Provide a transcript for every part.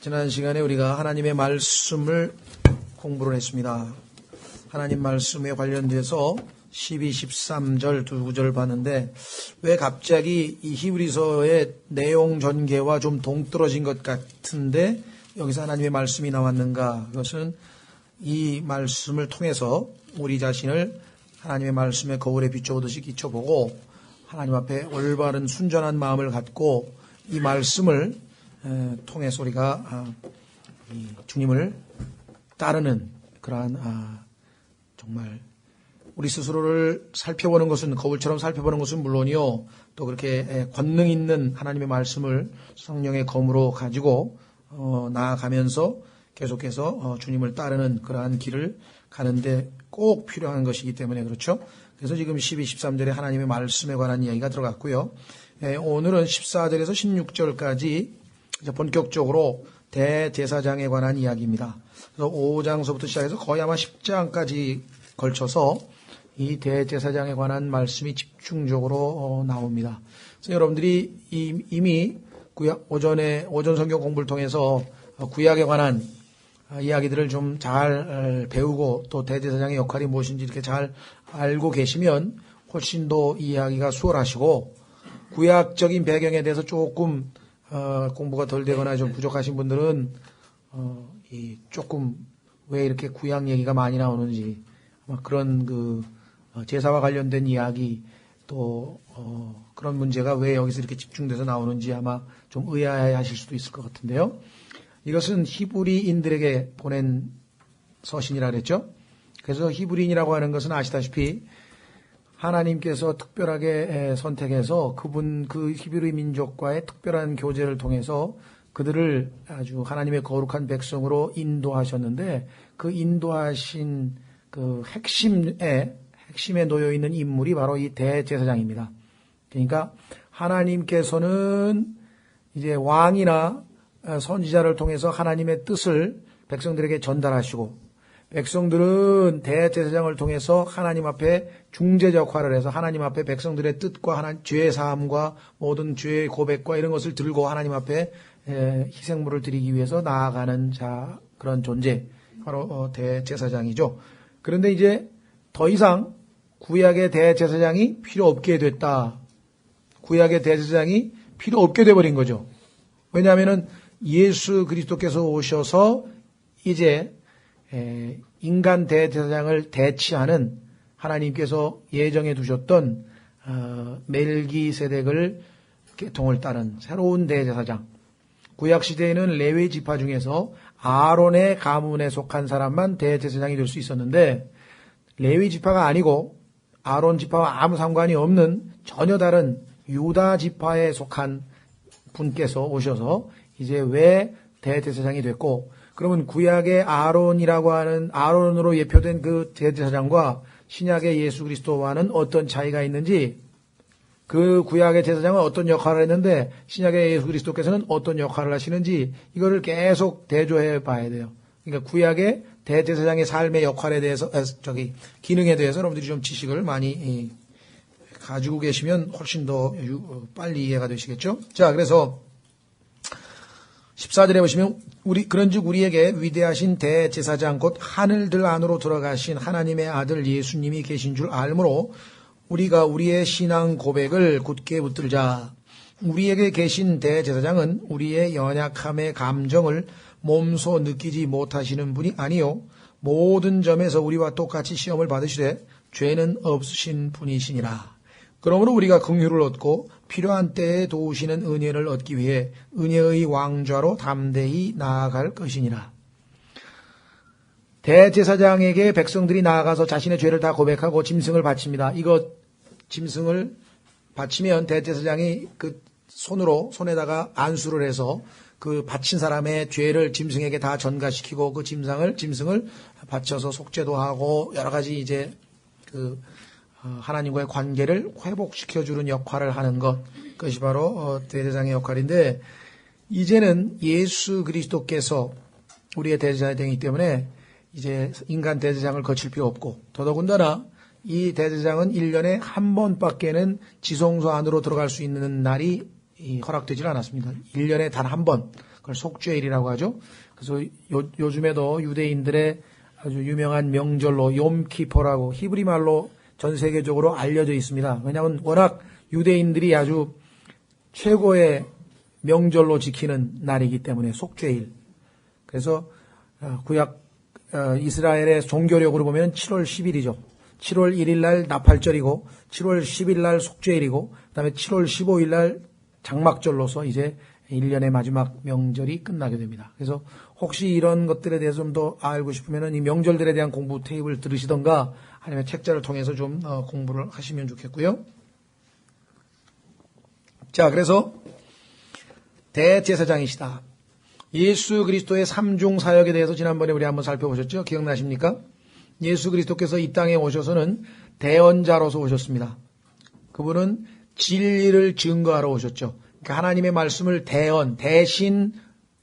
지난 시간에 우리가 하나님의 말씀을 공부를 했습니다. 하나님 말씀에 관련돼서 12, 13절 두 구절 봤는데 왜 갑자기 이 히브리서의 내용 전개와 좀 동떨어진 것 같은데 여기서 하나님의 말씀이 나왔는가? 그것은 이 말씀을 통해서 우리 자신을 하나님의 말씀의 거울에 비춰보듯이 비춰보고 하나님 앞에 올바른 순전한 마음을 갖고 이 말씀을 통해서 우리가 주님을 따르는 그러한 정말 우리 스스로를 살펴보는 것은 거울처럼 살펴보는 것은 물론이요 또 그렇게 권능 있는 하나님의 말씀을 성령의 검으로 가지고 나아가면서 계속해서 주님을 따르는 그러한 길을 가는데 꼭 필요한 것이기 때문에 그렇죠. 그래서 지금 12, 13절에 하나님의 말씀에 관한 이야기가 들어갔고요. 오늘은 14절에서 16절까지 본격적으로 대제사장에 관한 이야기입니다. 그래서 5장서부터 시작해서 거의 아마 10장까지 걸쳐서 이 대제사장에 관한 말씀이 집중적으로 나옵니다. 그래서 여러분들이 이미 오전 성경 공부를 통해서 구약에 관한 이야기들을 좀 잘 배우고 또 대제사장의 역할이 무엇인지 이렇게 잘 알고 계시면 훨씬 더 이야기가 수월하시고 구약적인 배경에 대해서 조금 공부가 덜 되거나 좀 부족하신 분들은 조금 왜 이렇게 구약 얘기가 많이 나오는지 아마 그런 제사와 관련된 이야기 또 그런 문제가 왜 여기서 이렇게 집중돼서 나오는지 아마 좀 의아해하실 수도 있을 것 같은데요. 이것은 히브리인들에게 보낸 서신이라 그랬죠. 그래서 히브리인이라고 하는 것은 아시다시피 하나님께서 특별하게 선택해서 그 히브리 민족과의 특별한 교제를 통해서 그들을 아주 하나님의 거룩한 백성으로 인도하셨는데 그 인도하신 그 핵심에 놓여 있는 인물이 바로 이 대제사장입니다. 그러니까 하나님께서는 이제 왕이나 선지자를 통해서 하나님의 뜻을 백성들에게 전달하시고 백성들은 대제사장을 통해서 하나님 앞에 중재 역할을 해서 하나님 앞에 백성들의 뜻과 죄의 사함과 모든 죄의 고백과 이런 것을 들고 하나님 앞에 희생물을 드리기 위해서 나아가는 그런 존재 바로 대제사장이죠. 그런데 이제 더 이상 구약의 대제사장이 필요 없게 됐다. 구약의 대제사장이 필요 없게 돼버린 거죠. 왜냐하면은 예수 그리스도께서 오셔서 이제 인간 대제사장을 대치하는 하나님께서 예정해 두셨던 멜기세덱을 계통을 따른 새로운 대제사장. 구약 시대에는 레위 지파 중에서 아론의 가문에 속한 사람만 대제사장이 될 수 있었는데 레위 지파가 아니고 아론 지파와 아무 상관이 없는 전혀 다른 유다 지파에 속한 분께서 오셔서 이제 왜 대제사장이 됐고 그러면 구약의 아론이라고 하는 아론으로 예표된 그 대제사장과 신약의 예수 그리스도와는 어떤 차이가 있는지 그 구약의 제사장은 어떤 역할을 했는데 신약의 예수 그리스도께서는 어떤 역할을 하시는지 이거를 계속 대조해 봐야 돼요. 그러니까 구약의 대제사장의 삶의 역할에 대해서 기능에 대해서 여러분들이 좀 지식을 많이 가지고 계시면 훨씬 더 빨리 이해가 되시겠죠. 자, 그래서 14절에 보시면 그런즉 우리에게 위대하신 대제사장 곧 하늘들 안으로 들어가신 하나님의 아들 예수님이 계신 줄 알므로 우리가 우리의 신앙 고백을 굳게 붙들자. 우리에게 계신 대제사장은 우리의 연약함의 감정을 몸소 느끼지 못하시는 분이 아니요 모든 점에서 우리와 똑같이 시험을 받으시되 죄는 없으신 분이시니라. 그러므로 우리가 긍휼을 얻고 필요한 때에 도우시는 은혜를 얻기 위해 은혜의 왕좌로 담대히 나아갈 것이니라. 대제사장에게 백성들이 나아가서 자신의 죄를 다 고백하고 짐승을 바칩니다. 이거 짐승을 바치면 대제사장이 그 손에다가 안수를 해서 그 바친 사람의 죄를 짐승에게 다 전가시키고 그 짐승을 바쳐서 속죄도 하고 여러 가지 이제 하나님과의 관계를 회복시켜주는 역할을 하는 그것이 바로 대제사장의 역할인데 이제는 예수 그리스도께서 우리의 대제사장이기 때문에 이제 인간 대제사장을 거칠 필요 없고 더더군다나 이 대제사장은 1년에 한 번밖에는 지성소 안으로 들어갈 수 있는 날이 허락되질 않았습니다. 1년에 단 한 번. 그걸 속죄일이라고 하죠. 그래서 요즘에도 유대인들의 아주 유명한 명절로 욤키퍼라고 히브리 말로 전 세계적으로 알려져 있습니다. 왜냐하면 워낙 유대인들이 아주 최고의 명절로 지키는 날이기 때문에 속죄일. 그래서 구약 이스라엘의 종교력으로 보면 7월 10일이죠. 7월 1일 날 나팔절이고 7월 10일 날 속죄일이고 그다음에 7월 15일 날 장막절로서 이제 1년의 마지막 명절이 끝나게 됩니다. 그래서 혹시 이런 것들에 대해서 좀 더 알고 싶으면 이 명절들에 대한 공부 테이프를 들으시던가 아니면 책자를 통해서 좀 공부를 하시면 좋겠고요. 자, 그래서 대제사장이시다. 예수 그리스도의 삼중 사역에 대해서 지난번에 우리 한번 살펴보셨죠? 기억나십니까? 예수 그리스도께서 이 땅에 오셔서는 대언자로서 오셨습니다. 그분은 진리를 증거하러 오셨죠. 그러니까 하나님의 말씀을 대신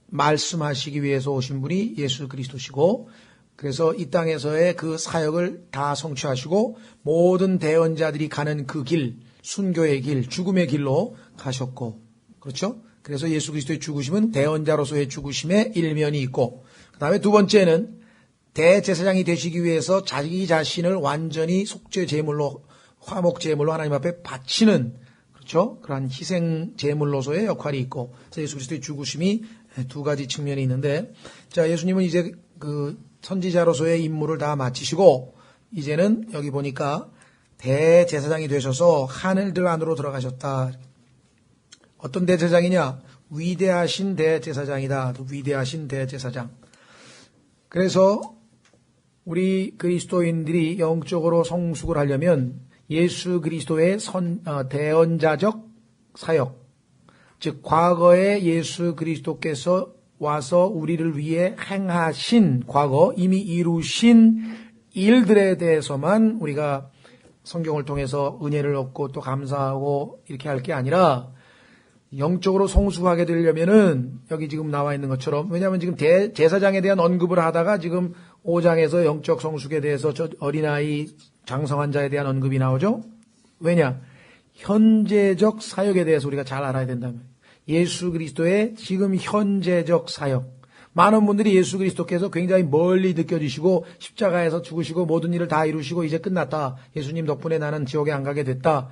말씀하시기 위해서 오신 분이 예수 그리스도시고, 그래서 이 땅에서의 그 사역을 다 성취하시고 모든 대언자들이 가는 그 길, 순교의 길, 죽음의 길로 가셨고, 그렇죠? 그래서 예수 그리스도의 죽으심은 대언자로서의 죽으심의 일면이 있고, 그 다음에 두 번째는 대제사장이 되시기 위해서 자기 자신을 완전히 속죄 제물로, 화목 제물로 하나님 앞에 바치는, 그렇죠? 그러한 희생 제물로서의 역할이 있고, 그래서 예수 그리스도의 죽으심이 두 가지 측면이 있는데, 자, 예수님은 이제 그 선지자로서의 임무를 다 마치시고, 이제는 여기 보니까 대제사장이 되셔서 하늘들 안으로 들어가셨다. 어떤 대제사장이냐? 위대하신 대제사장이다. 위대하신 대제사장. 그래서 우리 그리스도인들이 영적으로 성숙을 하려면 예수 그리스도의 대언자적 사역, 즉 과거에 예수 그리스도께서 와서 우리를 위해 행하신 과거 이미 이루신 일들에 대해서만 우리가 성경을 통해서 은혜를 얻고 또 감사하고 이렇게 할 게 아니라 영적으로 성숙하게 되려면은 여기 지금 나와 있는 것처럼, 왜냐하면 지금 제사장에 대한 언급을 하다가 지금 5장에서 영적 성숙에 대해서 저 어린아이 장성한 자에 대한 언급이 나오죠. 왜냐? 현재적 사역에 대해서 우리가 잘 알아야 된다면 예수 그리스도의 지금 현재적 사역. 많은 분들이 예수 그리스도께서 굉장히 멀리 느껴지시고 십자가에서 죽으시고 모든 일을 다 이루시고 이제 끝났다. 예수님 덕분에 나는 지옥에 안 가게 됐다.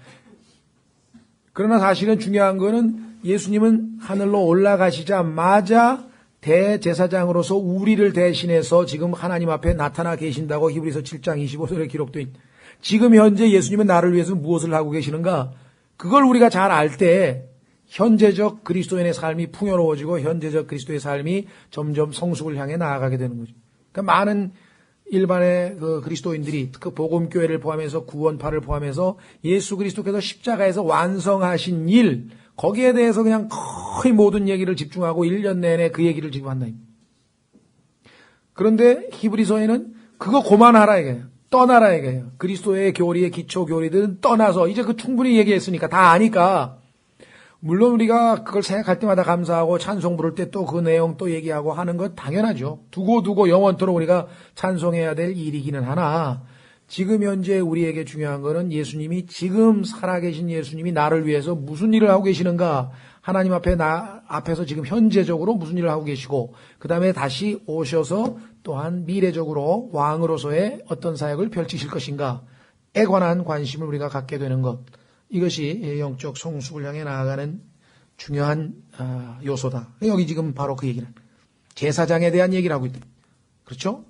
그러나 사실은 중요한 거는 예수님은 하늘로 올라가시자마자 대제사장으로서 우리를 대신해서 지금 하나님 앞에 나타나 계신다고 히브리서 7장 25절에 기록되어 있는, 지금 현재 예수님은 나를 위해서 무엇을 하고 계시는가? 그걸 우리가 잘 알 때 현재적 그리스도인의 삶이 풍요로워지고 현재적 그리스도의 삶이 점점 성숙을 향해 나아가게 되는 거죠. 그러니까 많은 일반의 그 그리스도인들이 그 복음교회를 포함해서 구원파를 포함해서 예수 그리스도께서 십자가에서 완성하신 일, 거기에 대해서 그냥 거의 모든 얘기를 집중하고 1년 내내 그 얘기를 지금 한다. 그런데 히브리서에는 그거 그만하라 이거예요. 떠나라 이거예요. 그리스도의 교리의 기초 교리들은 떠나서 이제 그 충분히 얘기했으니까 다 아니까, 물론 우리가 그걸 생각할 때마다 감사하고 찬송 부를 때 또 그 내용 또 얘기하고 하는 것 당연하죠. 두고 영원토록 우리가 찬송해야 될 일이기는 하나, 지금 현재 우리에게 중요한 거는 예수님이, 지금 살아계신 예수님이 나를 위해서 무슨 일을 하고 계시는가, 하나님 앞에서 지금 현재적으로 무슨 일을 하고 계시고, 그 다음에 다시 오셔서 또한 미래적으로 왕으로서의 어떤 사역을 펼치실 것인가에 관한 관심을 우리가 갖게 되는 것, 이것이 영적 성숙을 향해 나아가는 중요한 요소다. 여기 지금 바로 그 얘기는 제사장에 대한 얘기를 하고 있다. 그렇죠?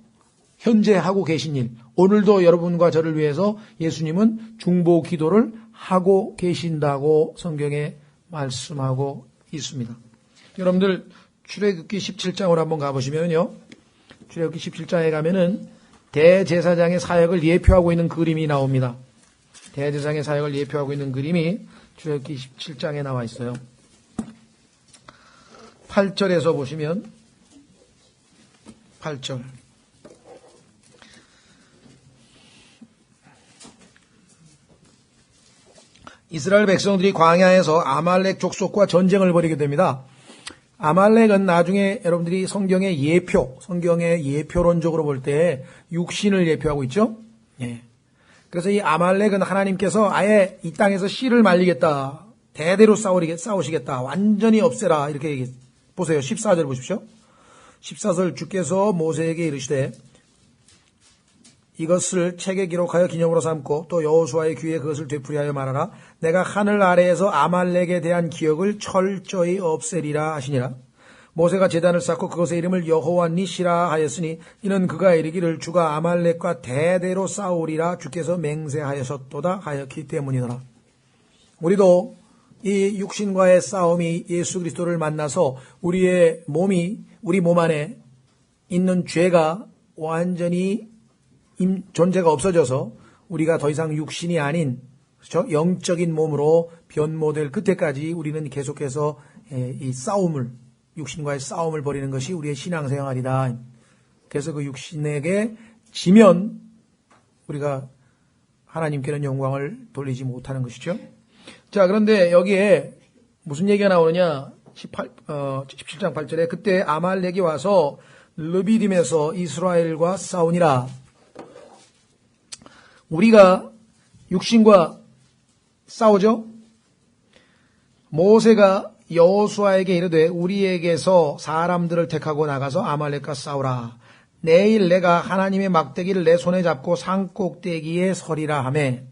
현재 하고 계신 일, 오늘도 여러분과 저를 위해서 예수님은 중보 기도를 하고 계신다고 성경에 말씀하고 있습니다. 여러분들 출애굽기 17장으로 한번 가보시면요, 출애굽기 17장에 가면은 대제사장의 사역을 예표하고 있는 그림이 나옵니다. 대제사장의 사역을 예표하고 있는 그림이 출애굽기 17장에 나와 있어요. 8절에서 보시면 8절. 이스라엘 백성들이 광야에서 아말렉 족속과 전쟁을 벌이게 됩니다. 아말렉은 나중에 여러분들이 성경의 예표론적으로 볼 때 육신을 예표하고 있죠. 예. 그래서 이 아말렉은 하나님께서 아예 이 땅에서 씨를 말리겠다, 대대로 싸우시겠다, 완전히 없애라, 이렇게 얘기했어요. 보세요. 14절 보십시오. 14절 주께서 모세에게 이르시되 이것을 책에 기록하여 기념으로 삼고 또 여호수아의 귀에 그것을 되풀이하여 말하라. 내가 하늘 아래에서 아말렉에 대한 기억을 철저히 없애리라 하시니라. 모세가 제단을 쌓고 그것의 이름을 여호와 니시라 하였으니 이는 그가 이르기를 주가 아말렉과 대대로 싸우리라 주께서 맹세하셨도다 하였기 때문이더라. 우리도 이 육신과의 싸움이 예수 그리스도를 만나서 우리 몸 안에 있는 죄가 완전히 존재가 없어져서 우리가 더 이상 육신이 아닌, 그렇죠? 영적인 몸으로 변모될 그때까지 우리는 계속해서 이 싸움을, 육신과의 싸움을 벌이는 것이 우리의 신앙생활이다. 그래서 그 육신에게 지면 우리가 하나님께는 영광을 돌리지 못하는 것이죠. 자, 그런데 여기에 무슨 얘기가 나오느냐? 17장 8절에 그때 아말렉이 와서 르비딤에서 이스라엘과 싸우니라. 우리가 육신과 싸우죠. 모세가 여호수아에게 이르되 우리에게서 사람들을 택하고 나가서 아말렉과 싸우라. 내일 내가 하나님의 막대기를 내 손에 잡고 산 꼭대기에 서리라 하매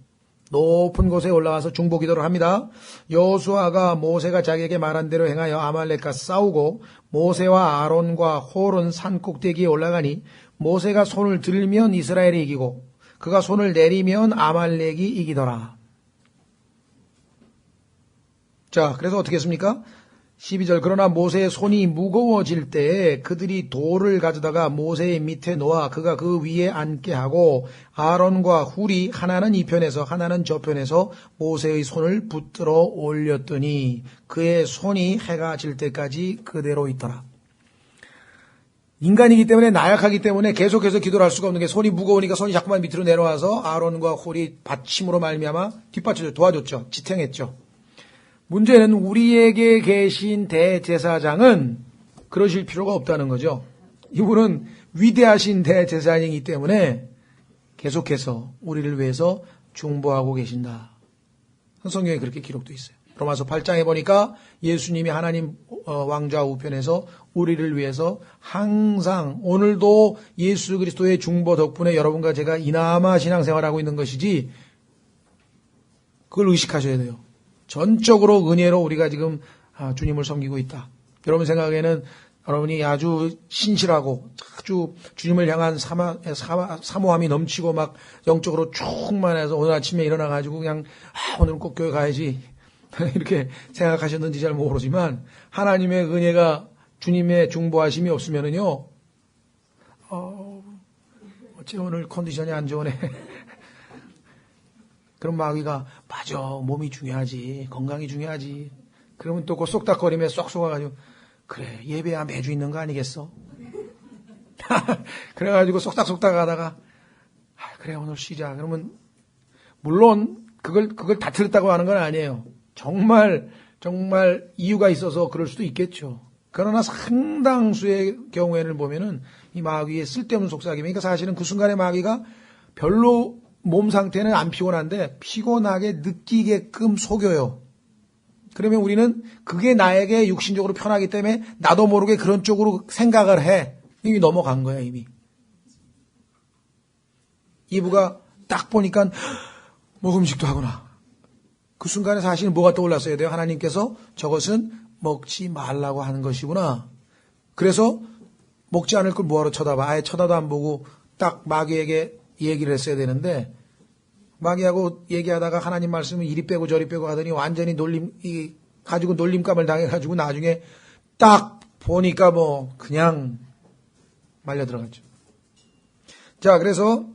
높은 곳에 올라와서 중보 기도를 합니다. 여호수아가 모세가 자기에게 말한 대로 행하여 아말렉과 싸우고 모세와 아론과 홀은 산 꼭대기에 올라가니 모세가 손을 들면 이스라엘이 이기고 그가 손을 내리면 아말렉이 이기더라. 자, 그래서 어떻게 했습니까? 12절 그러나 모세의 손이 무거워질 때에 그들이 돌을 가져다가 모세의 밑에 놓아 그가 그 위에 앉게 하고 아론과 훌이 하나는 이 편에서 하나는 저 편에서 모세의 손을 붙들어 올렸더니 그의 손이 해가 질 때까지 그대로 있더라. 인간이기 때문에 나약하기 때문에 계속해서 기도를 할 수가 없는 게 손이 무거우니까 손이 자꾸만 밑으로 내려와서 아론과 홀이 받침으로 말미암아 뒷받쳐 도와줬죠. 지탱했죠. 문제는 우리에게 계신 대제사장은 그러실 필요가 없다는 거죠. 이분은 위대하신 대제사장이기 때문에 계속해서 우리를 위해서 중보하고 계신다. 성경에 그렇게 기록되어 있어요. 로마서 8장에 보니까 예수님이 하나님 왕좌 우편에서 우리를 위해서 항상 오늘도 예수 그리스도의 중보 덕분에 여러분과 제가 이나마 신앙생활하고 있는 것이지 그걸 의식하셔야 돼요. 전적으로 은혜로 우리가 지금 주님을 섬기고 있다. 여러분 생각에는 여러분이 아주 신실하고 아주 주님을 향한 사모함이 넘치고 막 영적으로 충만해서 오늘 아침에 일어나가지고 그냥 오늘은 꼭 교회 가야지 이렇게 생각하셨는지 잘 모르지만 하나님의 은혜가 주님의 중보하심이 없으면은요 어째 오늘 컨디션이 안 좋으네. 그럼 마귀가 맞아 몸이 중요하지 건강이 중요하지. 그러면 또 그 쏙닥거리며 쏙 속아가지고 그래 예배야 매주 있는 거 아니겠어? 그래가지고 쏙닥쏙닥 하다가 그래 오늘 쉬자. 그러면 물론 그걸 다 틀렸다고 하는 건 아니에요. 정말 이유가 있어서 그럴 수도 있겠죠. 그러나 상당수의 경우에는 보면은 이 마귀의 쓸데없는 속삭임이니까 사실은 그 순간에 마귀가 별로 몸 상태는 안 피곤한데 피곤하게 느끼게끔 속여요. 그러면 우리는 그게 나에게 육신적으로 편하기 때문에 나도 모르게 그런 쪽으로 생각을 해. 이미 넘어간 거야 이미. 이브가 딱 보니까 먹음직도 하구나. 그 순간에 사실 뭐가 떠올랐어야 돼요? 하나님께서 저것은 먹지 말라고 하는 것이구나. 그래서 먹지 않을 걸 뭐하러 쳐다봐. 아예 쳐다도 안 보고 딱 마귀에게 얘기를 했어야 되는데 마귀하고 얘기하다가 하나님 말씀을 이리 빼고 저리 빼고 하더니 완전히 가지고 놀림감을 당해가지고 나중에 딱 보니까 뭐 그냥 말려 들어갔죠. 자, 그래서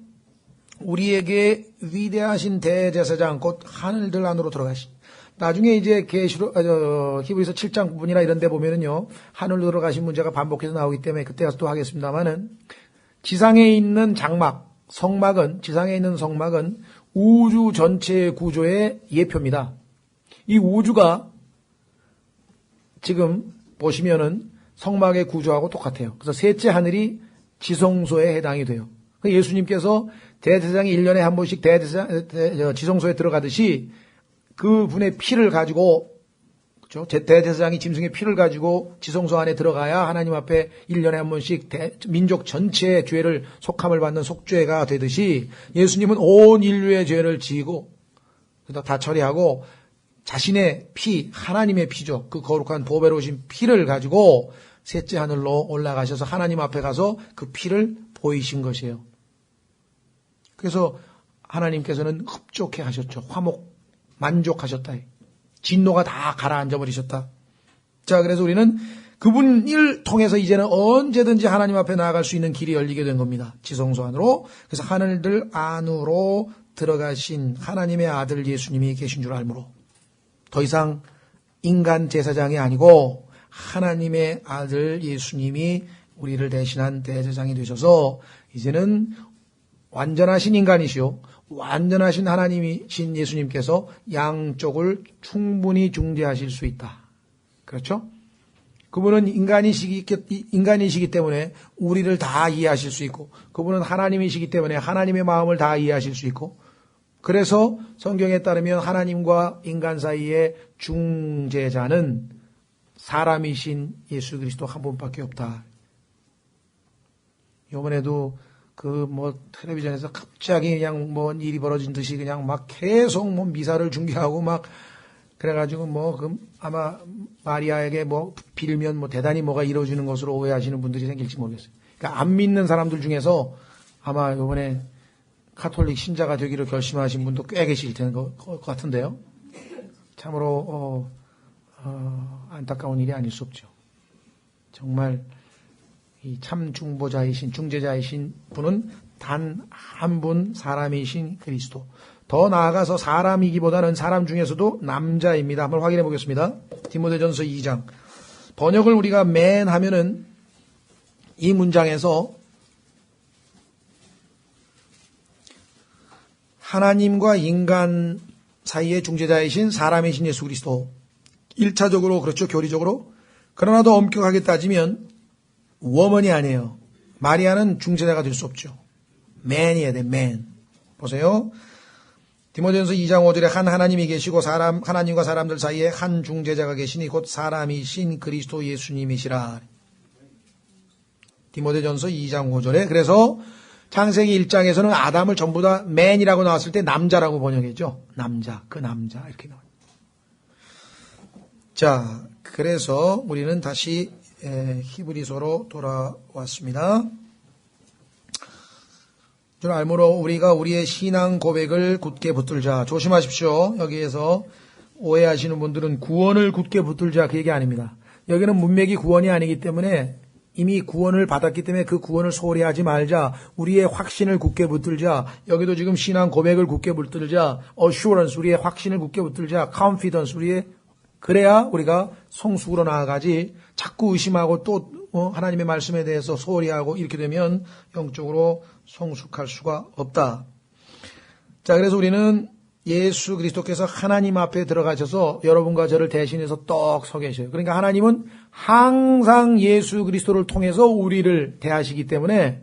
우리에게 위대하신 대제사장 곧 하늘들 안으로 들어가신 나중에 이제 히브리서 7장 부분이나 이런 데 보면은요 하늘로 들어가신 문제가 반복해서 나오기 때문에 그때 가서 또 하겠습니다만은 지상에 있는 지상에 있는 성막은 우주 전체의 구조의 예표입니다. 이 우주가 지금 보시면은 성막의 구조하고 똑같아요. 그래서 셋째 하늘이 지성소에 해당이 돼요. 예수님께서 대제사장이 1년에 한 번씩 지성소에 들어가듯이 그분의 피를 가지고 그렇죠? 대제사장이 짐승의 피를 가지고 지성소 안에 들어가야 하나님 앞에 1년에 한 번씩 민족 전체의 죄를 속함을 받는 속죄가 되듯이 예수님은 온 인류의 죄를 지고 다 처리하고 자신의 피, 하나님의 피죠. 그 거룩한 보배로우신 피를 가지고 셋째 하늘로 올라가셔서 하나님 앞에 가서 그 피를 보이신 것이에요. 그래서 하나님께서는 흡족해 하셨죠. 만족하셨다. 진노가 다 가라앉아 버리셨다. 자, 그래서 우리는 그분을 통해서 이제는 언제든지 하나님 앞에 나아갈 수 있는 길이 열리게 된 겁니다. 지성소 안으로. 그래서 하늘들 안으로 들어가신 하나님의 아들 예수님이 계신 줄 알므로 더 이상 인간 제사장이 아니고 하나님의 아들 예수님이 우리를 대신한 대제사장이 되셔서 이제는 완전하신 인간이시오. 완전하신 하나님이신 예수님께서 양쪽을 충분히 중재하실 수 있다. 그렇죠? 그분은 인간이시기 때문에 우리를 다 이해하실 수 있고, 그분은 하나님이시기 때문에 하나님의 마음을 다 이해하실 수 있고, 그래서 성경에 따르면 하나님과 인간 사이의 중재자는 사람이신 예수 그리스도 한 분밖에 없다. 이번에도 텔레비전에서 갑자기 그냥 일이 벌어진 듯이 그냥 막 계속 미사를 중계하고 막 그래가지고 아마 마리아에게 빌면 대단히 뭐가 이루어지는 것으로 오해하시는 분들이 생길지 모르겠어요. 그러니까 안 믿는 사람들 중에서 아마 이번에 카톨릭 신자가 되기로 결심하신 분도 꽤 계실 것 같은데요. 참으로 안타까운 일이 아닐 수 없죠. 정말 이 참 중재자이신 분은 단 한 분 사람이신 그리스도. 더 나아가서 사람이기보다는 사람 중에서도 남자입니다. 한번 확인해 보겠습니다. 디모데전서 2장. 번역을 우리가 맨 하면은 이 문장에서 하나님과 인간 사이의 중재자이신 사람이신 예수 그리스도. 1차적으로 그렇죠. 교리적으로. 그러나 더 엄격하게 따지면 워먼이 아니에요. 마리아는 중재자가 될 수 없죠. 맨이어야 돼. 맨. 보세요. 디모데전서 2장 5절에 한 하나님이 계시고 하나님과 사람들 사이에 한 중재자가 계시니 곧 사람이신 그리스도 예수님이시라. 디모데전서 2장 5절에 그래서 창세기 1장에서는 아담을 전부 다 맨이라고 나왔을 때 남자라고 번역했죠. 남자, 그 남자 이렇게 나와요. 자, 그래서 우리는 다시 히브리서로 돌아왔습니다. 줄 알므로 우리가 우리의 신앙 고백을 굳게 붙들자. 조심하십시오. 여기에서 오해하시는 분들은 구원을 굳게 붙들자 그 얘기 아닙니다. 여기는 문맥이 구원이 아니기 때문에 이미 구원을 받았기 때문에 그 구원을 소홀히 하지 말자. 우리의 확신을 굳게 붙들자. 여기도 지금 신앙 고백을 굳게 붙들자. assurance 우리의 확신을 굳게 붙들자. confidence 그래야 우리가 성숙으로 나아가지. 자꾸 의심하고 또 하나님의 말씀에 대해서 소홀히 하고 이렇게 되면 영적으로 성숙할 수가 없다. 자, 그래서 우리는 예수 그리스도께서 하나님 앞에 들어가셔서 여러분과 저를 대신해서 떡 서 계셔요. 그러니까 하나님은 항상 예수 그리스도를 통해서 우리를 대하시기 때문에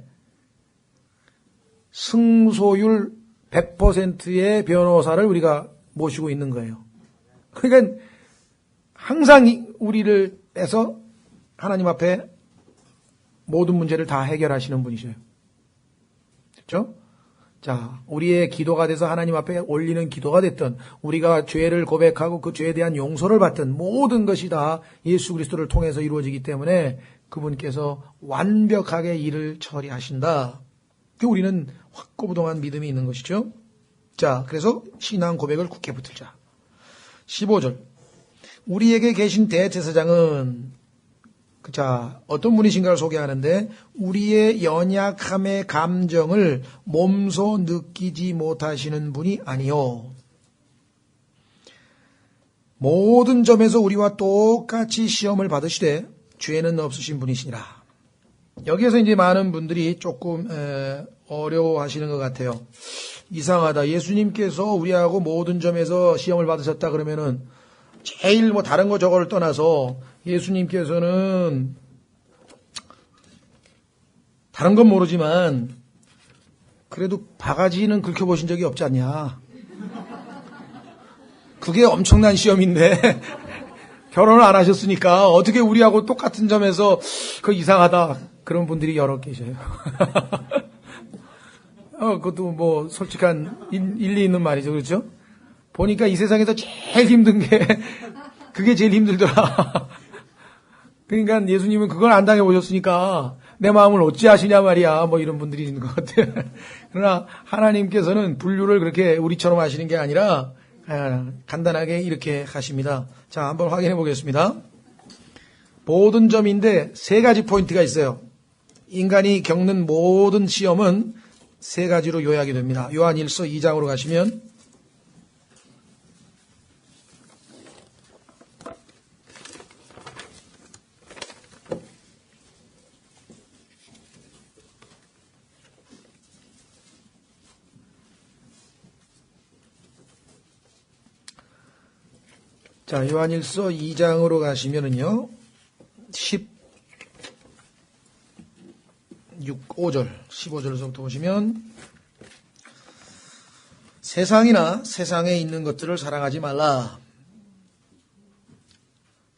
승소율 100%의 변호사를 우리가 모시고 있는 거예요. 그러니까 항상 우리를 해서 하나님 앞에 모든 문제를 다 해결하시는 분이셔요. 그렇죠? 자, 우리의 기도가 돼서 하나님 앞에 올리는 기도가 됐든 우리가 죄를 고백하고 그 죄에 대한 용서를 받든 모든 것이 다 예수 그리스도를 통해서 이루어지기 때문에 그분께서 완벽하게 일을 처리하신다. 우리는 확고부동한 믿음이 있는 것이죠. 자, 그래서 신앙 고백을 굳게 붙들자. 15절. 우리에게 계신 대제사장은 자, 어떤 분이신가를 소개하는데 우리의 연약함의 감정을 몸소 느끼지 못하시는 분이 아니요. 모든 점에서 우리와 똑같이 시험을 받으시되 죄는 없으신 분이시니라. 여기에서 이제 많은 분들이 조금 어려워하시는 것 같아요. 이상하다. 예수님께서 우리하고 모든 점에서 시험을 받으셨다 그러면은 제일 다른 거 저거를 떠나서 예수님께서는 다른 건 모르지만 그래도 바가지는 긁혀보신 적이 없지 않냐. 그게 엄청난 시험인데 결혼을 안 하셨으니까 어떻게 우리하고 똑같은 점에서 그 이상하다 그런 분들이 여러 계셔요. 그것도 뭐 솔직한 일리 있는 말이죠, 그렇죠? 보니까 이 세상에서 제일 힘든 게 그게 제일 힘들더라. 그러니까 예수님은 그걸 안 당해보셨으니까 내 마음을 어찌 아시냐 말이야. 뭐 이런 분들이 있는 것 같아요. 그러나 하나님께서는 분류를 그렇게 우리처럼 하시는 게 아니라 간단하게 이렇게 하십니다. 자, 한번 확인해 보겠습니다. 모든 점인데 세 가지 포인트가 있어요. 인간이 겪는 모든 시험은 세 가지로 요약이 됩니다. 요한 1서 2장으로 가시면 자, 요한일서 2장으로 가시면은요, 15절서부터 보시면, 세상이나 세상에 있는 것들을 사랑하지 말라.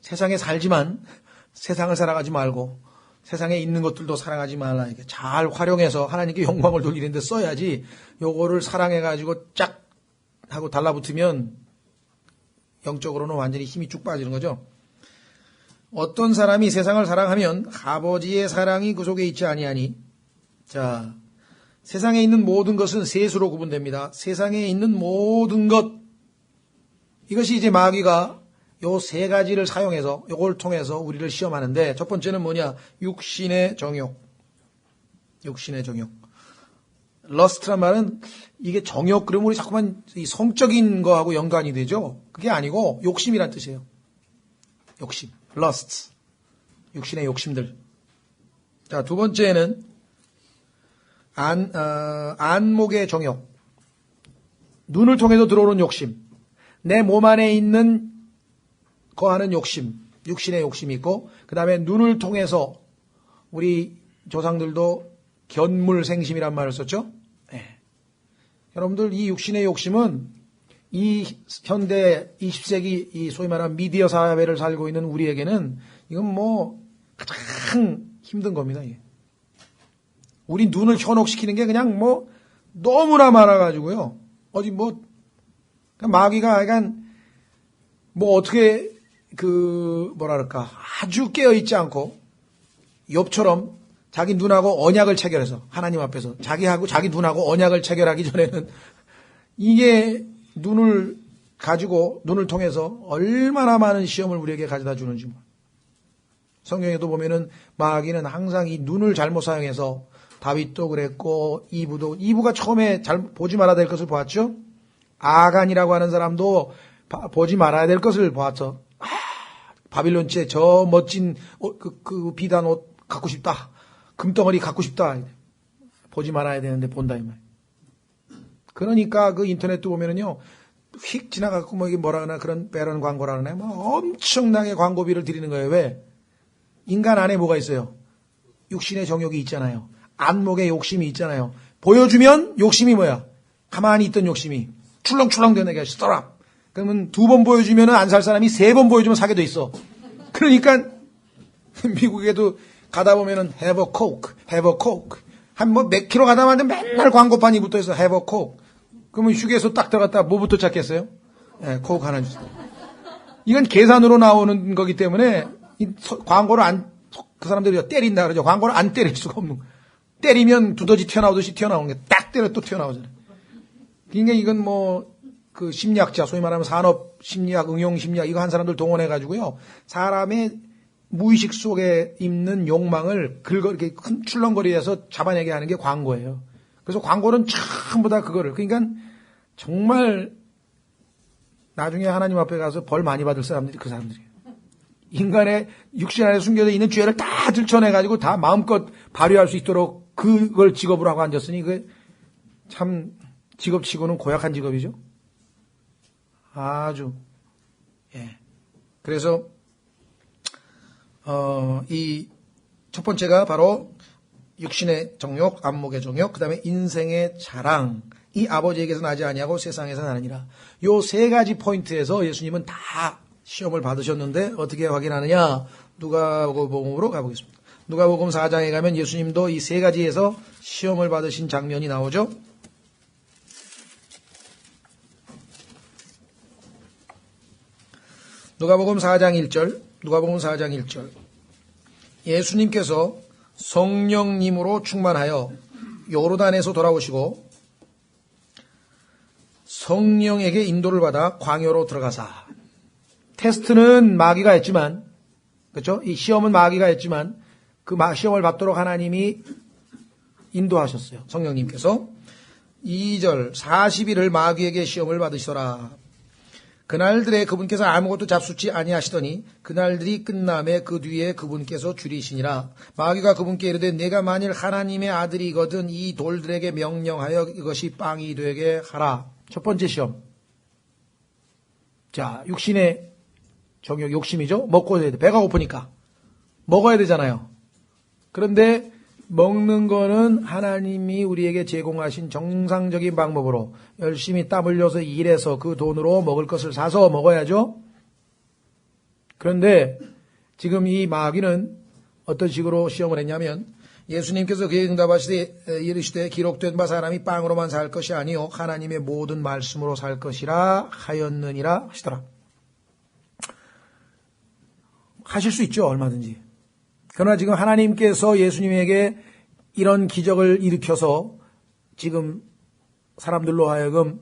세상에 살지만 세상을 사랑하지 말고, 세상에 있는 것들도 사랑하지 말라. 이렇게 잘 활용해서 하나님께 영광을 돌리는 데 써야지, 요거를 사랑해가지고 짝 하고 달라붙으면, 영적으로는 완전히 힘이 쭉 빠지는 거죠. 어떤 사람이 세상을 사랑하면 아버지의 사랑이 그 속에 있지 아니하니. 자, 세상에 있는 모든 것은 셋으로 구분됩니다. 세상에 있는 모든 것. 이것이 이제 마귀가 요 세 가지를 사용해서 요걸 통해서 우리를 시험하는데 첫 번째는 뭐냐? 육신의 정욕. 육신의 정욕. 러스트란 말은 이게 정욕 그러면 우리 자꾸만 이 성적인 거하고 연관이 되죠. 그게 아니고 욕심이란 뜻이에요. 욕심, 러스트, 육신의 욕심들. 자, 두 번째는 안목의 정욕, 눈을 통해서 들어오는 욕심, 내 몸 안에 있는 거하는 욕심, 육신의 욕심이 있고, 그 다음에 눈을 통해서 우리 조상들도 견물생심이란 말을 썼죠. 네. 여러분들 이 육신의 욕심은 이 현대 20세기 이 소위 말하는 미디어 사회를 살고 있는 우리에게는 이건 뭐 가장 힘든 겁니다. 이게. 우리 눈을 현혹시키는 게 그냥 뭐 너무나 많아가지고요. 어디 뭐 마귀가 약간 뭐 어떻게 그 뭐랄까 아주 깨어있지 않고 욥처럼 자기 눈하고 언약을 체결해서 하나님 앞에서 자기하고 자기 눈하고 언약을 체결하기 전에는 이게 눈을 가지고 눈을 통해서 얼마나 많은 시험을 우리에게 가져다 주는지. 성경에도 보면은 마귀는 항상 이 눈을 잘못 사용해서 다윗도 그랬고 이브가 처음에 잘 보지 말아야 될 것을 보았죠. 아간이라고 하는 사람도 보지 말아야 될 것을 보았죠. 바빌론체 저 멋진 그 비단 옷 갖고 싶다. 금덩어리 갖고 싶다. 보지 말아야 되는데 본다 이 말. 그러니까 그 인터넷도 보면은요, 휙 지나가고 뭐 이게 뭐라 하나 그런 빼라는 광고라 하나 뭐 엄청나게 광고비를 드리는 거예요. 왜? 인간 안에 뭐가 있어요? 육신의 정욕이 있잖아요. 안목의 욕심이 있잖아요. 보여주면 욕심이 뭐야? 가만히 있던 욕심이 출렁출렁 되는 게 스톱. 그러면 2번 보여주면 안 살 사람이 3번 보여주면 사게 돼 있어. 그러니까 미국에도 가다 보면은 have a coke, have a coke. 한 뭐 몇 킬로 가다 마는데 맨날 광고판이 붙어 있어. have a coke. 그러면 휴게소 딱 들어갔다 뭐부터 찾겠어요? 네, 코크 하나 주세요. 이건 계산으로 나오는 거기 때문에 광고를 그 사람들이 때린다 그러죠. 광고를 안 때릴 수가 없는 거예요. 때리면 두더지 튀어나오듯이 튀어나오는 게 딱 때려 또 튀어나오잖아요. 그러니까 이건 뭐 그 심리학자, 소위 말하면 산업 심리학, 응용 심리학 이거 한 사람들 동원해가지고요. 사람의 무의식 속에 있는 욕망을 이렇게 큰 출렁거리에서 잡아내게 하는 게 광고예요. 그래서 광고는 전부 다 그거를. 그러니까 정말 나중에 하나님 앞에 가서 벌 많이 받을 사람들이 그 사람들이에요. 인간의 육신 안에 숨겨져 있는 죄를 다 들춰내가지고 다 마음껏 발휘할 수 있도록 그걸 직업으로 하고 앉았으니 그 참 직업치고는 고약한 직업이죠. 아주. 예. 그래서 이 첫 번째가 바로 육신의 정욕, 안목의 정욕, 그 다음에 인생의 자랑. 이 아버지에게서 나지 아니하고 세상에서 나느니라. 요 세 가지 포인트에서 예수님은 다 시험을 받으셨는데 어떻게 확인하느냐? 누가복음으로 가보겠습니다. 누가복음 4장에 가면 예수님도 이 세 가지에서 시험을 받으신 장면이 나오죠. 누가복음 4장 1절. 예수님께서 성령님으로 충만하여 요르단에서 돌아오시고 성령에게 인도를 받아 광야로 들어가사. 테스트는 마귀가 했지만, 그렇죠? 이 시험은 마귀가 했지만 그 시험을 받도록 하나님이 인도하셨어요. 성령님께서. 2절 40일을 마귀에게 시험을 받으시더라. 그날들에 그분께서 아무것도 잡수지 아니하시더니 그날들이 끝남에 그 뒤에 그분께서 줄이시니라. 마귀가 그분께 이르되 내가 만일 하나님의 아들이거든 이 돌들에게 명령하여 이것이 빵이 되게 하라. 첫 번째 시험. 자, 육신의 정욕, 욕심이죠. 먹고 해야 돼. 배가 고프니까 먹어야 되잖아요. 그런데 먹는 거는 하나님이 우리에게 제공하신 정상적인 방법으로 열심히 땀 흘려서 일해서 그 돈으로 먹을 것을 사서 먹어야죠. 그런데 지금 이 마귀는 어떤 식으로 시험을 했냐면 예수님께서 그에 응답하시되 이르시되 기록된 바 사람이 빵으로만 살 것이 아니요 하나님의 모든 말씀으로 살 것이라 하였느니라 하시더라. 하실 수 있죠. 얼마든지. 그러나 지금 하나님께서 예수님에게 이런 기적을 일으켜서 지금 사람들로 하여금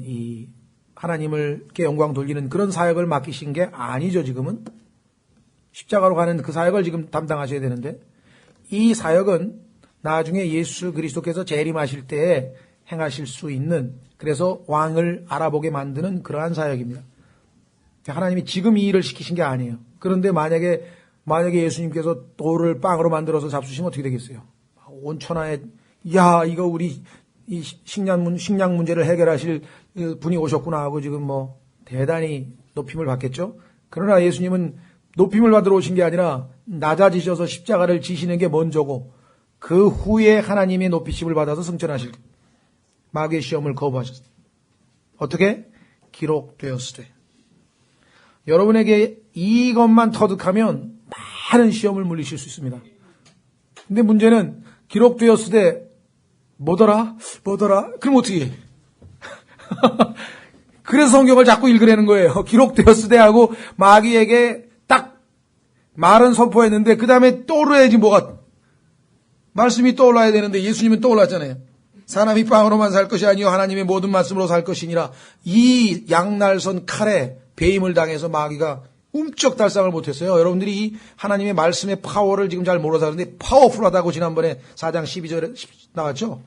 이 하나님을께 영광 돌리는 그런 사역을 맡기신 게 아니죠. 지금은 십자가로 가는 그 사역을 지금 담당하셔야 되는데 이 사역은 나중에 예수 그리스도께서 재림하실 때에 행하실 수 있는, 그래서 왕을 알아보게 만드는 그러한 사역입니다. 하나님이 지금 이 일을 시키신 게 아니에요. 그런데 만약에 예수님께서 돌을 빵으로 만들어서 잡수시면 어떻게 되겠어요? 온 천하에 야 이거 우리 이 식량 문제를 해결하실 분이 오셨구나 하고 지금 뭐 대단히 높임을 받겠죠. 그러나 예수님은 높임을 받으러 오신 게 아니라 낮아지셔서 십자가를 지시는 게 먼저고 그 후에 하나님의 높이심을 받아서 승천하실 마귀의 시험을 거부하셨어요. 어떻게? 기록되었을 때. 여러분에게 이것만 터득하면 많은 시험을 물리실 수 있습니다. 근데 문제는 기록되었을 때 뭐더라? 그럼 어떻게 해? 그래서 성경을 자꾸 읽으라는 거예요. 기록되었을 때 하고 마귀에게 딱 말은 선포했는데 그 다음에 떠올라야지 뭐가. 말씀이 떠올라야 되는데 예수님은 떠올랐잖아요. 사람이 빵으로만 살 것이 아니요 하나님의 모든 말씀으로 살 것이니라. 이 양날선 칼에 배임을 당해서 마귀가 움쩍달싹을 못했어요. 여러분들이 이 하나님의 말씀의 파워를 지금 잘 몰라서 그런데 파워풀하다고 지난번에 4장 12절에 나왔죠.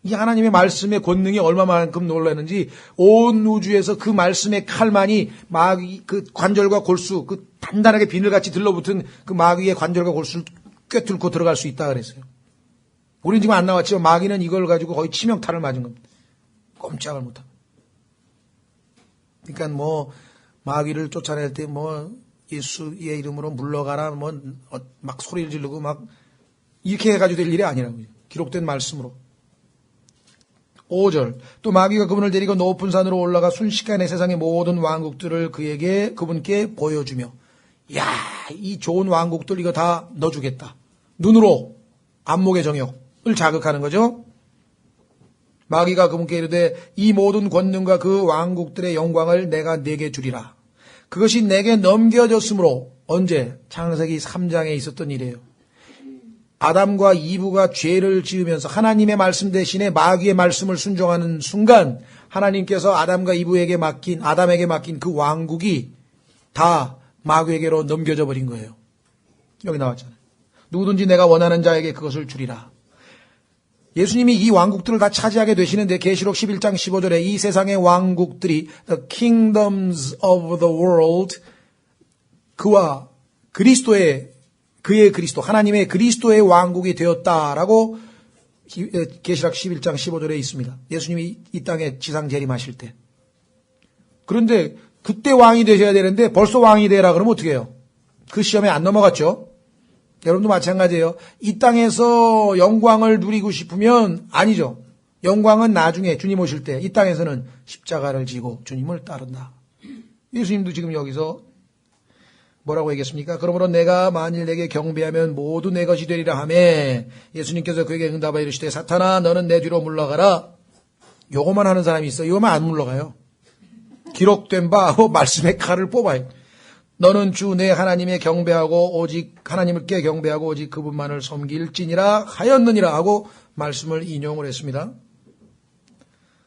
이 하나님의 말씀의 권능이 얼마만큼 놀랐는지 온 우주에서 그 말씀의 칼만이 마귀 그 관절과 골수 그 단단하게 비늘같이 들러붙은 그 마귀의 관절과 골수를 꿰뚫고 들어갈 수 있다 그랬어요. 우리는 지금 안 나왔지만 마귀는 이걸 가지고 거의 치명타를 맞은 겁니다. 꼼짝을 못합니다. 그러니까 뭐 마귀를 쫓아낼 때 뭐 예수의 이름으로 물러가라 뭐 막 소리를 지르고 막 이렇게 해가지고 될 일이 아니라고요. 기록된 말씀으로. 5절 또 마귀가 그분을 데리고 높은 산으로 올라가 순식간에 세상의 모든 왕국들을 그분께 보여주며 야, 이 좋은 왕국들 이거 다 넣어주겠다. 눈으로 안목의 정욕을 자극하는 거죠. 마귀가 그분께 이르되 이 모든 권능과 그 왕국들의 영광을 내가 네게 주리라. 그것이 내게 넘겨졌으므로 언제? 창세기 3장에 있었던 일이에요. 아담과 이브가 죄를 지으면서 하나님의 말씀 대신에 마귀의 말씀을 순종하는 순간 하나님께서 아담에게 맡긴 그 왕국이 다 마귀에게로 넘겨져 버린 거예요. 여기 나왔잖아요. 누구든지 내가 원하는 자에게 그것을 주리라. 예수님이 이 왕국들을 다 차지하게 되시는데 계시록 11장 15절에 이 세상의 왕국들이 the kingdoms of the world 그와 그의 그리스도 하나님의 그리스도의 왕국이 되었다라고 계시록 11장 15절에 있습니다. 예수님이 이 땅에 지상 재림하실 때. 그런데 그때 왕이 되셔야 되는데 벌써 왕이 되라 그러면 어떻게 해요? 그 시험에 안 넘어갔죠. 여러분도 마찬가지예요. 이 땅에서 영광을 누리고 싶으면 아니죠. 영광은 나중에 주님 오실 때 이 땅에서는 십자가를 지고 주님을 따른다. 예수님도 지금 여기서 뭐라고 얘기했습니까? 그러므로 내가 만일 내게 경배하면 모두 내 것이 되리라 하며 예수님께서 그에게 응답하여 이르시되 사탄아 너는 내 뒤로 물러가라. 요거만 하는 사람이 있어. 요거만 안 물러가요. 기록된 바 말씀의 칼을 뽑아요. 너는 주 내 하나님의 경배하고 오직 하나님께 경배하고 오직 그분만을 섬길지니라 하였느니라 하고 말씀을 인용을 했습니다.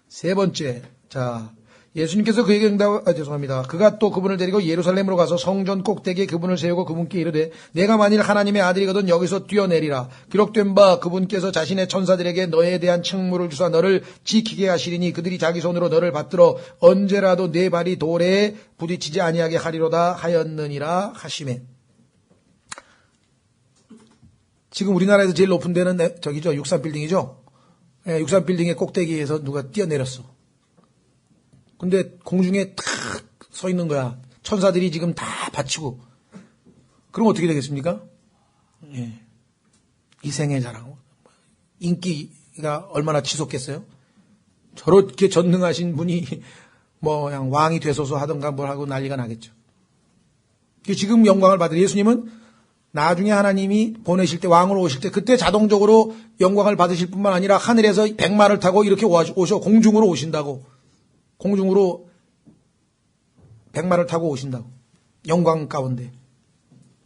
세 번째, 자 예수님께서 그에게 죄송합니다. 그가 또 그분을 데리고 예루살렘으로 가서 성전 꼭대기에 그분을 세우고 그분께 이르되 내가 만일 하나님의 아들이거든 여기서 뛰어내리라. 기록된 바 그분께서 자신의 천사들에게 너에 대한 책무를 주사 너를 지키게 하시리니 그들이 자기 손으로 너를 받들어 언제라도 내 발이 돌에 부딪히지 아니하게 하리로다 하였느니라 하시매. 지금 우리나라에서 제일 높은 데는 저기죠. 63빌딩이죠. 63빌딩의 꼭대기에서 누가 뛰어내렸어. 근데 공중에 탁 서 있는 거야. 천사들이 지금 다 바치고. 그럼 어떻게 되겠습니까? 예. 이생의 자랑. 인기가 얼마나 치솟겠어요? 저렇게 전능하신 분이 뭐 그냥 왕이 되소서 하던가 뭘 하고 난리가 나겠죠. 지금 영광을 받을 예수님은 나중에 하나님이 보내실 때 왕으로 오실 때 그때 자동적으로 영광을 받으실 뿐만 아니라 하늘에서 백마를 타고 이렇게 오셔 공중으로 오신다고. 공중으로 백마를 타고 오신다고. 영광 가운데.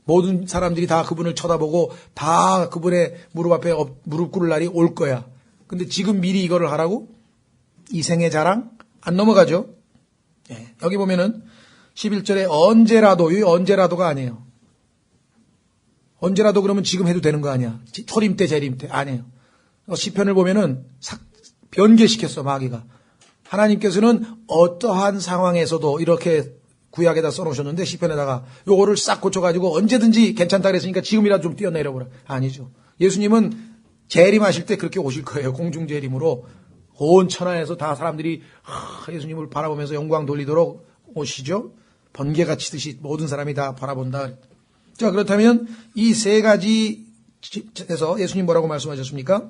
모든 사람들이 다 그분을 쳐다보고 다 그분의 무릎 앞에 무릎 꿇을 날이 올 거야. 근데 지금 미리 이거를 하라고? 이 생의 자랑? 안 넘어가죠? 네. 여기 보면은 11절에 언제라도, 이 언제라도가 아니에요. 언제라도 그러면 지금 해도 되는 거 아니야. 초림 때, 재림 때. 아니에요. 시편을 보면은 변개시켰어, 마귀가. 하나님께서는 어떠한 상황에서도 이렇게 구약에다 써놓으셨는데 시편에다가 요거를 싹 고쳐가지고 언제든지 괜찮다 그랬으니까 지금이라도 좀 뛰어내려보라. 아니죠. 예수님은 재림하실 때 그렇게 오실 거예요. 공중재림으로. 온 천하에서 다 사람들이 예수님을 바라보면서 영광 돌리도록 오시죠. 번개가 치듯이 모든 사람이 다 바라본다. 자, 그렇다면 이 세 가지에서 예수님 뭐라고 말씀하셨습니까?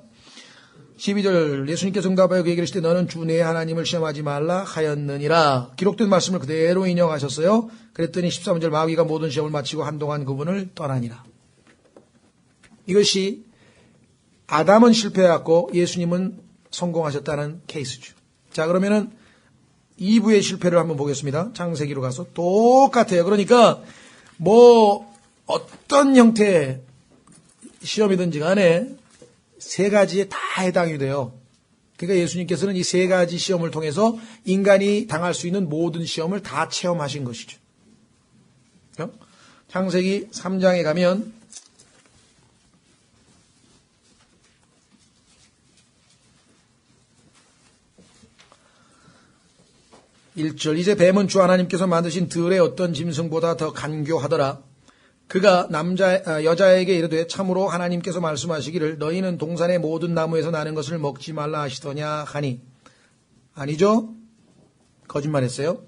12절 예수님께서 응답하여 그에게 이르시되 너는 주 내 하나님을 시험하지 말라 하였느니라. 기록된 말씀을 그대로 인용하셨어요. 그랬더니 13절 마귀가 모든 시험을 마치고 한동안 그분을 떠나니라. 이것이 아담은 실패했고 예수님은 성공하셨다는 케이스죠. 자, 그러면은 2부의 실패를 한번 보겠습니다. 창세기로 가서 똑같아요. 그러니까 뭐 어떤 형태의 시험이든지 간에 세 가지에 다 해당이 돼요. 그러니까 예수님께서는 이 세 가지 시험을 통해서 인간이 당할 수 있는 모든 시험을 다 체험하신 것이죠. 창세기 3장에 가면 1절 이제 뱀은 주 하나님께서 만드신 들의 어떤 짐승보다 더 간교하더라. 그가 여자에게 이르되 참으로 하나님께서 말씀하시기를 너희는 동산의 모든 나무에서 나는 것을 먹지 말라 하시더냐 하니. 아니죠? 거짓말했어요.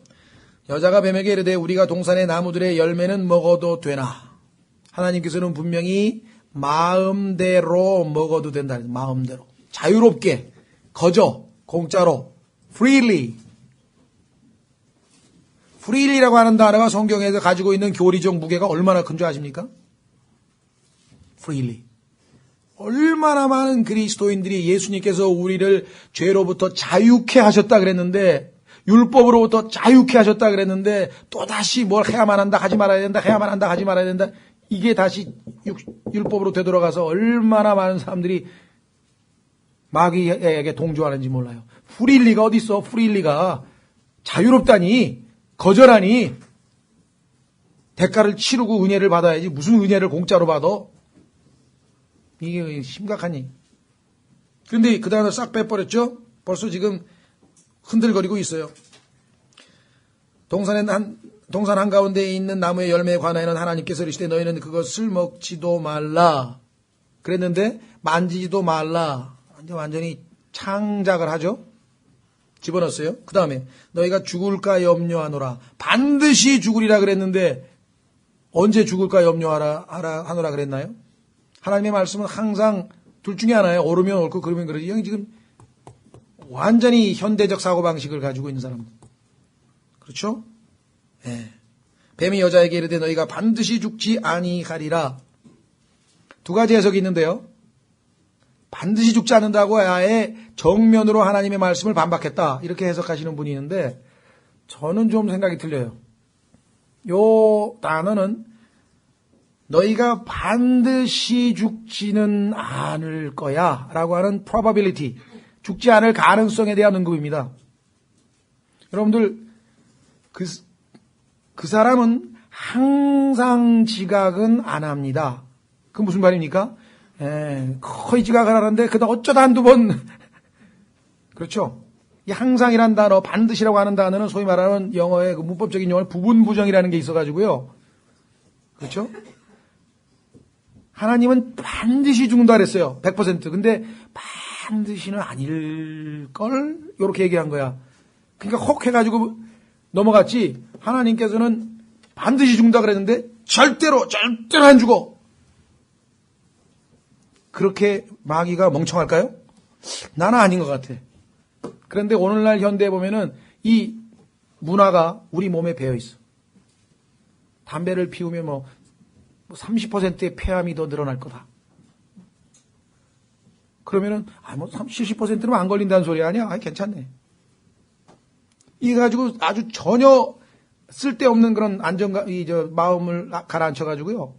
여자가 뱀에게 이르되 우리가 동산의 나무들의 열매는 먹어도 되나. 하나님께서는 분명히 마음대로 먹어도 된다. 마음대로. 자유롭게. 거저. 공짜로. freely. freely라고 하는 단어가 성경에서 가지고 있는 교리적 무게가 얼마나 큰 줄 아십니까? freely. 얼마나 많은 그리스도인들이 예수님께서 우리를 죄로부터 자유케 하셨다 그랬는데 율법으로부터 자유케 하셨다 그랬는데 또다시 뭘 해야만 한다 하지 말아야 된다 해야만 한다 하지 말아야 된다 이게 다시 율법으로 되돌아가서 얼마나 많은 사람들이 마귀에게 동조하는지 몰라요. freely가 어디 있어? freely가 자유롭다니 거절하니 대가를 치르고 은혜를 받아야지 무슨 은혜를 공짜로 받아? 이게 심각한 일. 그런데 그 단어 싹 빼버렸죠? 벌써 지금 흔들거리고 있어요. 동산 한가운데에 있는 나무의 열매에 관하여는 하나님께서 이르시되 너희는 그것을 먹지도 말라. 그랬는데 만지지도 말라. 완전히 창작을 하죠? 집어넣었어요. 그 다음에 너희가 죽을까 염려하노라. 반드시 죽으리라 그랬는데 언제 죽을까 염려하노라 그랬나요? 하나님의 말씀은 항상 둘 중에 하나예요. 옳으면 옳고 그러면 그러지. 여기 지금 완전히 현대적 사고방식을 가지고 있는 사람들. 그렇죠? 예. 뱀이 여자에게 이르되 너희가 반드시 죽지 아니하리라. 두 가지 해석이 있는데요. 반드시 죽지 않는다고 아예 정면으로 하나님의 말씀을 반박했다. 이렇게 해석하시는 분이 있는데 저는 좀 생각이 틀려요. 요 단어는 너희가 반드시 죽지는 않을 거야 라고 하는 probability, 죽지 않을 가능성에 대한 언급입니다. 여러분들 그 사람은 항상 지각은 안 합니다. 그 무슨 말입니까? 거의 지각을 하는데 그다 어쩌다 한두 번 그렇죠? 이 항상이란 단어, 반드시라고 하는 단어는 소위 말하는 영어의 그 문법적인 용어는 부분부정이라는 게 있어가지고요. 그렇죠? 하나님은 반드시 죽는다 그랬어요. 100%. 근데 반드시는 아닐걸? 이렇게 얘기한 거야. 그러니까 혹 해가지고 넘어갔지. 하나님께서는 반드시 죽는다 그랬는데 절대로 안 죽어. 그렇게 마귀가 멍청할까요? 나는 아닌 것 같아. 그런데 오늘날 현대에 보면은 이 문화가 우리 몸에 배어 있어. 담배를 피우면 뭐 30%의 폐암이 더 늘어날 거다. 그러면은, 70%는 안 걸린다는 소리 아니야? 괜찮네. 이거 가지고 아주 전혀 쓸데없는 그런 마음을 가라앉혀가지고요.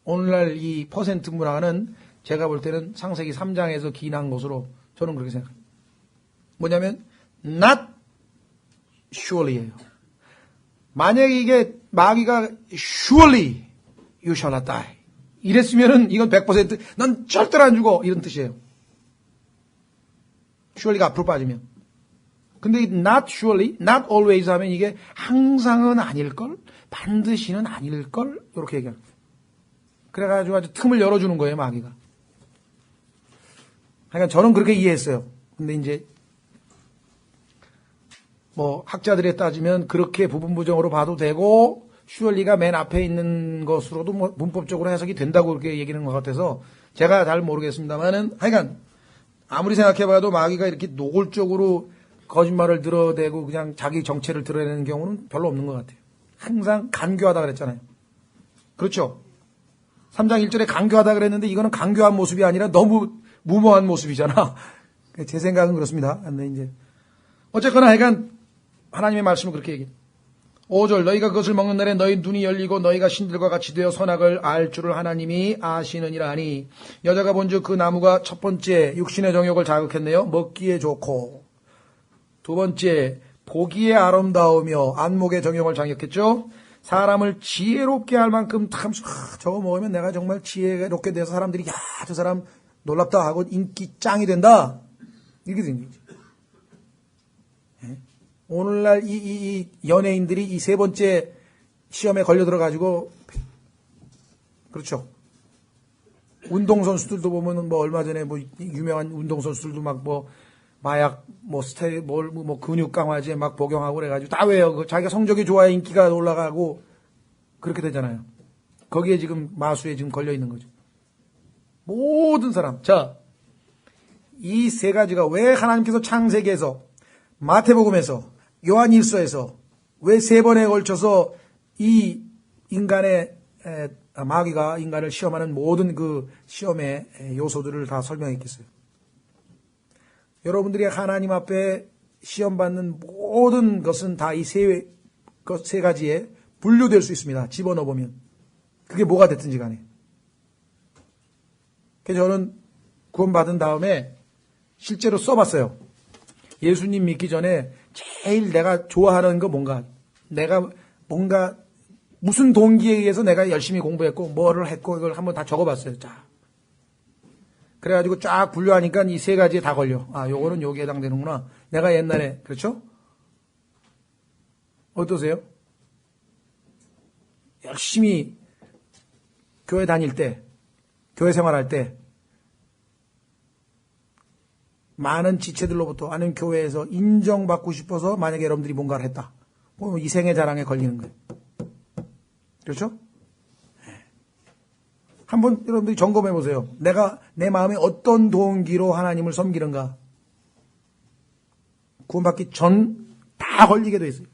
오늘날 이 퍼센트 문화는 제가 볼 때는 창세기 3장에서 기인한 것으로 저는 그렇게 생각합니다. 뭐냐면, not surely예요. 만약에 이게 마귀가 surely you shall not die 이랬으면은 이건 100%넌 절대로 안 죽어 이런 뜻이에요. surely가 앞으로 빠지면. 근데 not surely, not always 하면 이게 항상은 아닐걸, 반드시는 아닐걸 이렇게 얘기합니다. 그래가지고 아주 틈을 열어주는 거예요 마귀가. 그러니까 저는 그렇게 이해했어요. 근데 이제 뭐 학자들에 따지면 그렇게 부분부정으로 봐도 되고 슈얼리가 맨 앞에 있는 것으로도 뭐 문법적으로 해석이 된다고 그렇게 얘기하는 것 같아서 제가 잘 모르겠습니다만은 하여간 아무리 생각해봐도 마귀가 이렇게 노골적으로 거짓말을 드러대고 그냥 자기 정체를 드러내는 경우는 별로 없는 것 같아요. 항상 간교하다 그랬잖아요. 그렇죠? 3장 1절에 간교하다 그랬는데 이거는 간교한 모습이 아니라 너무 무모한 모습이잖아. 제 생각은 그렇습니다. 근데 이제 어쨌거나 하여간 하나님의 말씀은 그렇게 얘기해요. 5절 너희가 그것을 먹는 날에 너희 눈이 열리고 너희가 신들과 같이 되어 선악을 알 줄을 하나님이 아시느니라 하니 여자가 본즉 그 나무가 첫 번째 육신의 정욕을 자극했네요. 먹기에 좋고 두 번째 보기에 아름다우며 안목의 정욕을 자극했죠. 사람을 지혜롭게 할 만큼 참 저거 먹으면 내가 정말 지혜롭게 돼서 사람들이 야 저 사람 놀랍다 하고 인기 짱이 된다 이렇게 된 거죠. 오늘날 이 연예인들이 이 세 번째 시험에 걸려 들어가지고 그렇죠. 운동선수들도 보면은 뭐 얼마 전에 뭐 유명한 운동선수들도 막 뭐 마약 뭐 뭐 근육 강화제 막 복용하고 그래가지고 다 왜요? 자기가 성적이 좋아야 인기가 올라가고 그렇게 되잖아요. 거기에 지금 마수에 지금 걸려 있는 거죠. 모든 사람. 자, 이 세 가지가 왜 하나님께서 창세기에서 마태복음에서 요한일서에서 왜 세 번에 걸쳐서 이 인간의 마귀가 인간을 시험하는 모든 그 시험의 요소들을 다 설명했겠어요. 여러분들이 하나님 앞에 시험받는 모든 것은 다 이 세 가지에 분류될 수 있습니다. 집어넣어 보면. 그게 뭐가 됐든지 간에. 그래서 저는 구원받은 다음에 실제로 써봤어요. 예수님 믿기 전에 제일 내가 좋아하는 거 뭔가, 내가 뭔가 무슨 동기에 의해서 내가 열심히 공부했고 뭐를 했고 이걸 한번 다 적어봤어요. 자, 그래가지고 쫙 분류하니까 이 세 가지에 다 걸려. 아, 요거는 여기에 해당되는구나. 내가 옛날에 그렇죠? 어떠세요? 열심히 교회 다닐 때, 교회 생활할 때 많은 지체들로부터 아니면 교회에서 인정받고 싶어서 만약에 여러분들이 뭔가를 했다. 그럼 이생의 자랑에 걸리는 거예요. 그렇죠? 한번 여러분들이 점검해 보세요. 내가 내 마음에 어떤 동기로 하나님을 섬기는가. 구원받기 전 다 걸리게 돼 있어요.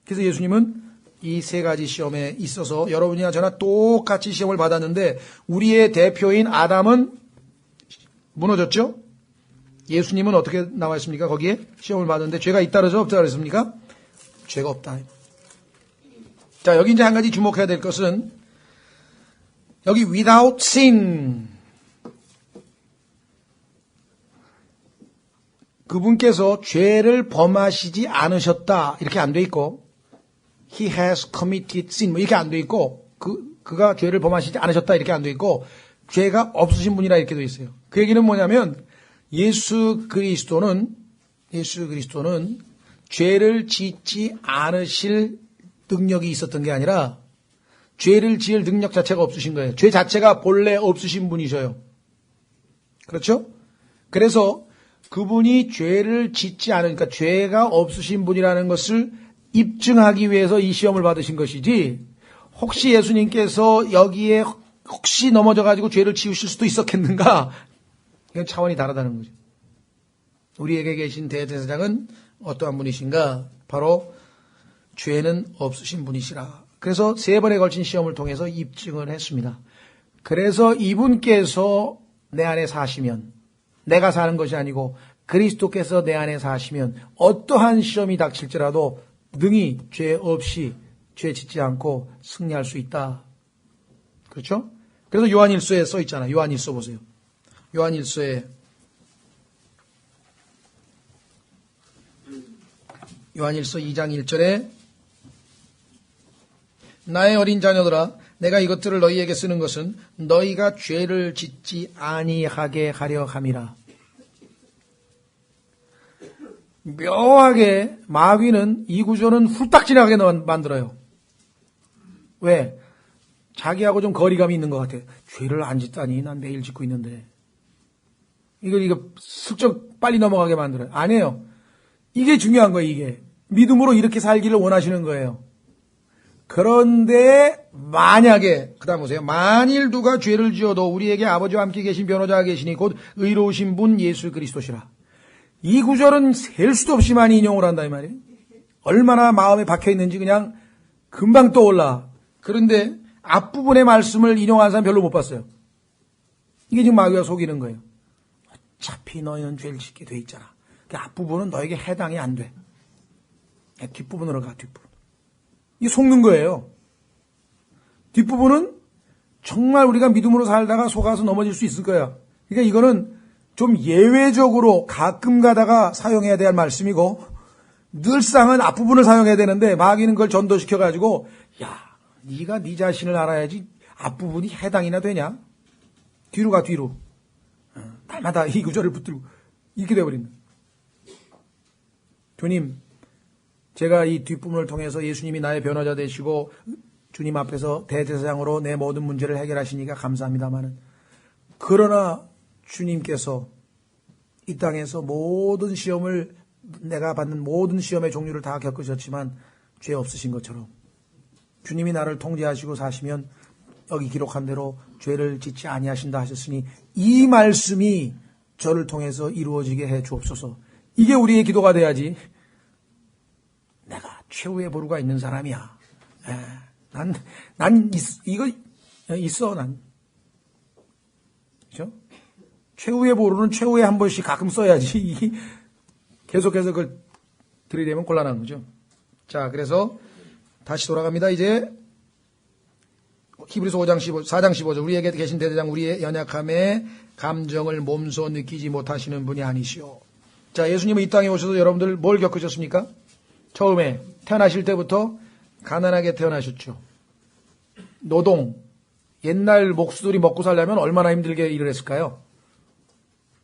그래서 예수님은 이 세 가지 시험에 있어서 여러분이나 저나 똑같이 시험을 받았는데 우리의 대표인 아담은 무너졌죠? 예수님은 어떻게 나와 있습니까? 거기에 시험을 받았는데 죄가 있다 그러죠? 없다 그랬습니까? 죄가 없다. 자, 여기 이제 한 가지 주목해야 될 것은 여기 without sin 그분께서 죄를 범하시지 않으셨다 이렇게 안 돼 있고 He has committed sin 이렇게 안 돼 있고 그가 죄를 범하시지 않으셨다 이렇게 안 돼 있고 죄가 없으신 분이라 이렇게 돼 있어요. 그 얘기는 뭐냐면 예수 그리스도는 죄를 짓지 않으실 능력이 있었던 게 아니라 죄를 지을 능력 자체가 없으신 거예요. 죄 자체가 본래 없으신 분이셔요. 그렇죠? 그래서 그분이 죄를 짓지 않으니까 죄가 없으신 분이라는 것을 입증하기 위해서 이 시험을 받으신 것이지 혹시 예수님께서 여기에 혹시 넘어져가지고 죄를 지으실 수도 있었겠는가? 이건 차원이 다르다는 거죠. 우리에게 계신 대제사장은 어떠한 분이신가? 바로 죄는 없으신 분이시라. 그래서 3번에 걸친 시험을 통해서 입증을 했습니다. 그래서 이분께서 내 안에 사시면 내가 사는 것이 아니고 그리스도께서 내 안에 사시면 어떠한 시험이 닥칠지라도 능히 죄 없이 죄 짓지 않고 승리할 수 있다. 그렇죠? 그래서 요한일서에 써 있잖아요. 요한일서 보세요. 요한일서 2장 1절에 나의 어린 자녀들아 내가 이것들을 너희에게 쓰는 것은 너희가 죄를 짓지 아니하게 하려 함이라. 묘하게 마귀는 이 구조는 훌딱 지나가게 만들어요. 왜? 자기하고 좀 거리감이 있는 것 같아요. 죄를 안 짓다니 난 매일 짓고 있는데. 이거 슬쩍 빨리 넘어가게 만들어요. 아니에요. 이게 중요한 거예요. 이게. 믿음으로 이렇게 살기를 원하시는 거예요. 그런데 만약에 그 다음 보세요. 만일 누가 죄를 지어도 우리에게 아버지와 함께 계신 변호자가 계시니 곧 의로우신 분 예수 그리스도시라. 이 구절은 셀 수도 없이 많이 인용을 한다 이 말이에요. 얼마나 마음에 박혀있는지 그냥 금방 떠올라. 그런데 앞부분의 말씀을 인용한 사람 별로 못 봤어요. 이게 지금 마귀가 속이는 거예요. 어차피 너희는 죄를 짓게 돼 있잖아. 그 앞부분은 너에게 해당이 안 돼. 뒷부분으로 가, 뒷부분. 이게 속는 거예요. 뒷부분은 정말 우리가 믿음으로 살다가 속아서 넘어질 수 있을 거야. 그러니까 이거는 좀 예외적으로 가끔 가다가 사용해야 될 말씀이고 늘상은 앞부분을 사용해야 되는데 마귀는 그걸 전도시켜가지고 야, 네가 네 자신을 알아야지 앞부분이 해당이나 되냐? 뒤로 가, 뒤로. 날마다 이 구절을 붙들고 이렇게 돼버린다. 주님, 제가 이 뒷부분을 통해서 예수님이 나의 변호자 되시고 주님 앞에서 대제사장으로 내 모든 문제를 해결하시니까 감사합니다마는 그러나 주님께서 이 땅에서 모든 시험을 내가 받는 모든 시험의 종류를 다 겪으셨지만 죄 없으신 것처럼 주님이 나를 통제하시고 사시면 여기 기록한 대로 죄를 짓지 아니하신다 하셨으니 이 말씀이 저를 통해서 이루어지게 해 주옵소서. 이게 우리의 기도가 돼야지. 내가 최후의 보루가 있는 사람이야. 이거 있어, 난. 그죠? 최후의 보루는 최후에 한 번씩 가끔 써야지. 계속해서 그걸 들이대면 곤란한 거죠. 자, 그래서 다시 돌아갑니다. 이제 히브리서 4장 15절. 우리에게 계신 대제사장 우리의 연약함에 감정을 몸소 느끼지 못하시는 분이 아니시오. 자, 예수님은 이 땅에 오셔서 여러분들 뭘 겪으셨습니까? 처음에 태어나실 때부터 가난하게 태어나셨죠. 노동. 옛날 목수들이 먹고 살려면 얼마나 힘들게 일을 했을까요?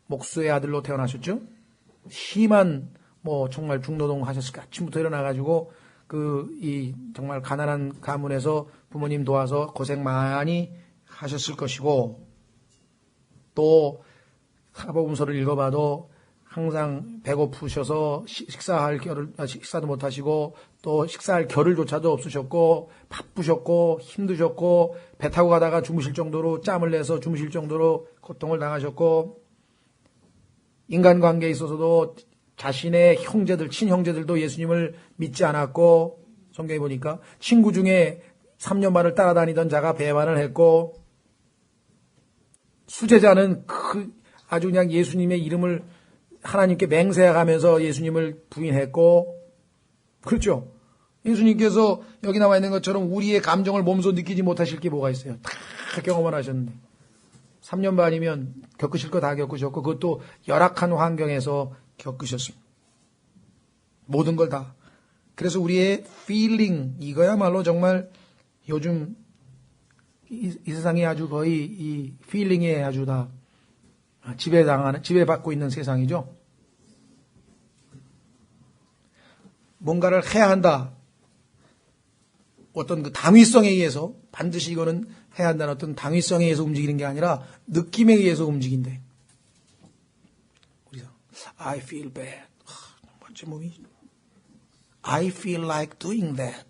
목수의 아들로 태어나셨죠. 심한 정말 중노동 하셨을까. 아침부터 일어나가지고 정말 가난한 가문에서 부모님 도와서 고생 많이 하셨을 것이고, 또 사복음서를 읽어봐도 항상 배고프셔서 식사도 못 하시고, 또 식사할 겨를조차도 없으셨고, 바쁘셨고, 힘드셨고, 배 타고 가다가 주무실 정도로 짬을 내서 주무실 정도로 고통을 당하셨고, 인간관계에 있어서도 자신의 형제들, 친형제들도 예수님을 믿지 않았고, 성경에 보니까 친구 중에 3년 반을 따라다니던 자가 배반을 했고, 수제자는 아주 그냥 예수님의 이름을 하나님께 맹세하면서 예수님을 부인했고, 그렇죠. 예수님께서 여기 나와 있는 것처럼 우리의 감정을 몸소 느끼지 못하실 게 뭐가 있어요. 다 경험을 하셨는데 3년 반이면 겪으실 거 다 겪으셨고, 그것도 열악한 환경에서 겪으셨습니다. 모든 걸 다. 그래서 우리의 feeling, 이거야말로 정말 요즘 이 세상이 아주 거의 이 feeling에 아주 다 지배받고 있는 세상이죠. 뭔가를 해야 한다. 어떤 그 당위성에 의해서 반드시 이거는 해야 한다는 어떤 당위성에 의해서 움직이는 게 아니라 느낌에 의해서 움직인대. 우리가 I feel bad. 멋진 몸이. I feel like doing that.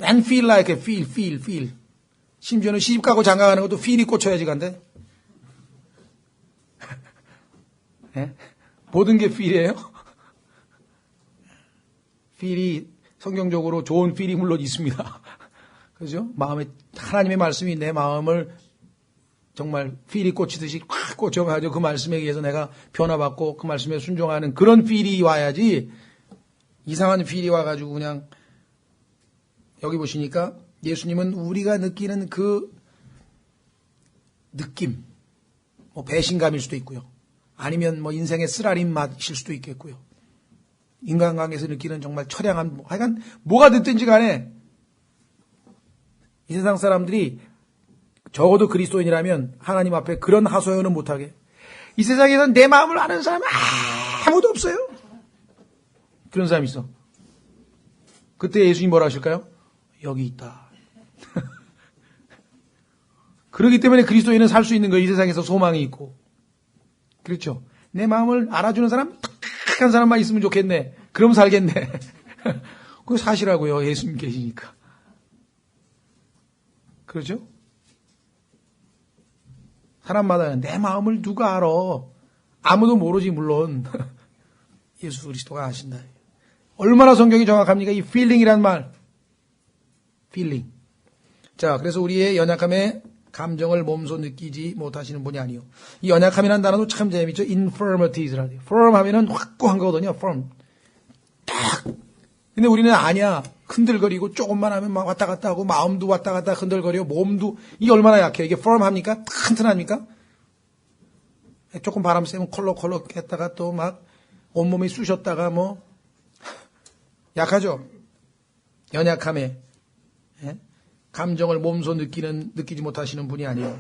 And feel like feel. 심지어는 시집가고 장가가는 것도 feel이 꽂혀야지 간대. 네? 모든 게 feel이에요. feel이 성경적으로 좋은 feel이 물론 있습니다. 그죠? 마음에 하나님의 말씀이 내 마음을 정말 feel이 꽂히듯이 확 꽂혀가지고 그 말씀에 의해서 내가 변화받고 그 말씀에 순종하는 그런 feel이 와야지, 이상한 feel이 와가지고 그냥, 여기 보시니까 예수님은 우리가 느끼는 그 느낌, 뭐 배신감일 수도 있고요. 아니면 뭐 인생의 쓰라린 맛일 수도 있겠고요. 인간관계에서 느끼는 정말 처량한, 하여간 뭐가 됐든지 간에 이 세상 사람들이 적어도 그리스도인이라면 하나님 앞에 그런 하소연은 못하게. 이 세상에서는 내 마음을 아는 사람은 아무도 없어요. 그런 사람이 있어. 그때 예수님 뭐라 하실까요? 여기 있다. 그렇기 때문에 그리스도인은 살 수 있는 거예요. 이 세상에서 소망이 있고. 그렇죠. 내 마음을 알아주는 사람, 딱한 사람만 있으면 좋겠네. 그럼 살겠네. 그거 사실하고요. 예수님 계시니까. 그렇죠? 사람마다 내 마음을 누가 알아? 아무도 모르지, 물론. 예수 그리스도가 아신다. 얼마나 성경이 정확합니까? 이 feeling이란 말. feeling. 자, 그래서 우리의 연약함에 감정을 몸소 느끼지 못하시는 분이 아니요. 이 연약함이라는 단어도 참 재밌죠. infirmities라고 해요. firm 하면은 확고한 거거든요. firm. 딱. 근데 우리는 아니야. 흔들거리고 조금만 하면 막 왔다 갔다 하고 마음도 왔다 갔다 흔들거리고 몸도, 이게 얼마나 약해요. 이게 firm 합니까? 튼튼합니까? 조금 바람 쐬면 콜록콜록 했다가 또 막 온몸이 쑤셨다가 뭐 약하죠. 연약함에. 예? 감정을 몸소 느끼지 못하시는 분이 아니에요.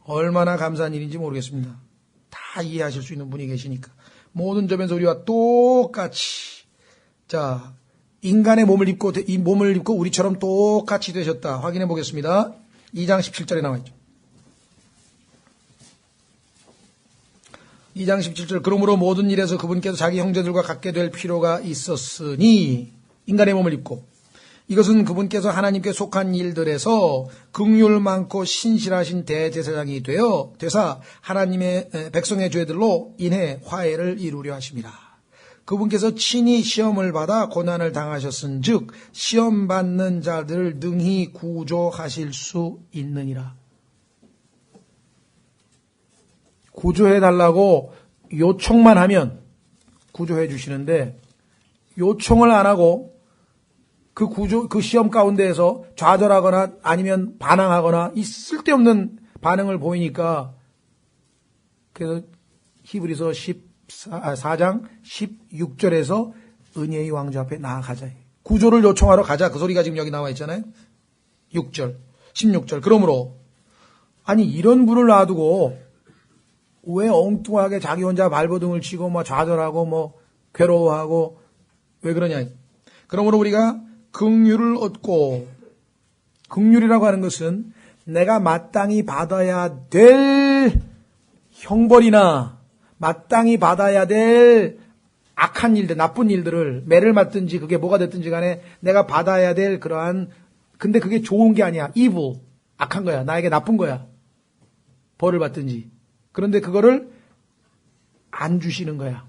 얼마나 감사한 일인지 모르겠습니다. 다 이해하실 수 있는 분이 계시니까. 모든 점에서 우리와 똑같이. 자, 인간의 몸을 입고, 이 몸을 입고 우리처럼 똑같이 되셨다. 확인해 보겠습니다. 2장 17절에 나와 있죠. 2장 17절. 그러므로 모든 일에서 그분께서 자기 형제들과 같게 될 필요가 있었으니, 인간의 몸을 입고, 이것은 그분께서 하나님께 속한 일들에서 긍휼 많고 신실하신 대제사장이 되사 하나님의 백성의 죄들로 인해 화해를 이루려 하심이라. 그분께서 친히 시험을 받아 고난을 당하셨은즉 시험 받는 자들을 능히 구조하실 수 있느니라. 구조해달라고 요청만 하면 구조해 주시는데, 요청을 안 하고 그 시험 가운데에서 좌절하거나 아니면 반항하거나 이 쓸데없는 반응을 보이니까, 그래서 히브리서 4장 16절에서 은혜의 왕좌 앞에 나아가자. 구조를 요청하러 가자. 그 소리가 지금 여기 나와 있잖아요. 6절, 16절. 그러므로, 아니, 이런 분을 놔두고 왜 엉뚱하게 자기 혼자 발버둥을 치고 뭐 좌절하고 뭐 괴로워하고 왜 그러냐. 그러므로 우리가 긍휼을 얻고, 긍휼이라고 하는 것은 내가 마땅히 받아야 될 형벌이나 마땅히 받아야 될 악한 일들, 나쁜 일들을 매를 맞든지 그게 뭐가 됐든지 간에 내가 받아야 될 그러한, 근데 그게 좋은 게 아니야. evil, 악한 거야. 나에게 나쁜 거야. 벌을 받든지. 그런데 그거를 안 주시는 거야.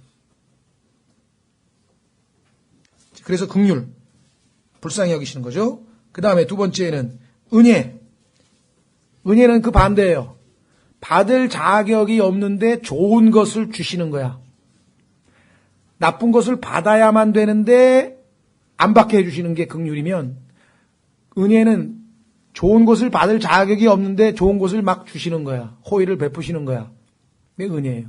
그래서 긍휼, 불쌍히 여기시는 거죠. 그 다음에 두 번째는 은혜. 은혜는 그 반대예요. 받을 자격이 없는데 좋은 것을 주시는 거야. 나쁜 것을 받아야만 되는데 안 받게 해주시는 게 긍휼이면, 은혜는 좋은 것을 받을 자격이 없는데 좋은 것을 막 주시는 거야. 호의를 베푸시는 거야. 그게 은혜예요.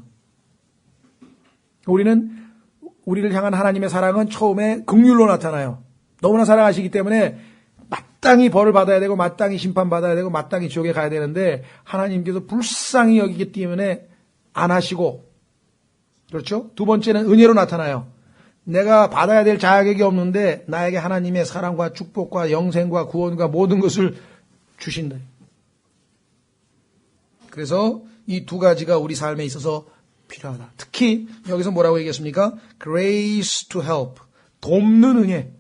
우리를 향한 하나님의 사랑은 처음에 긍휼로 나타나요. 너무나 사랑하시기 때문에 마땅히 벌을 받아야 되고 마땅히 심판받아야 되고 마땅히 지옥에 가야 되는데 하나님께서 불쌍히 여기기 때문에 안 하시고, 그렇죠? 두 번째는 은혜로 나타나요. 내가 받아야 될 자격이 없는데 나에게 하나님의 사랑과 축복과 영생과 구원과 모든 것을 주신다. 그래서 이 두 가지가 우리 삶에 있어서 필요하다. 특히 여기서 뭐라고 얘기했습니까? Grace to help. 돕는 은혜.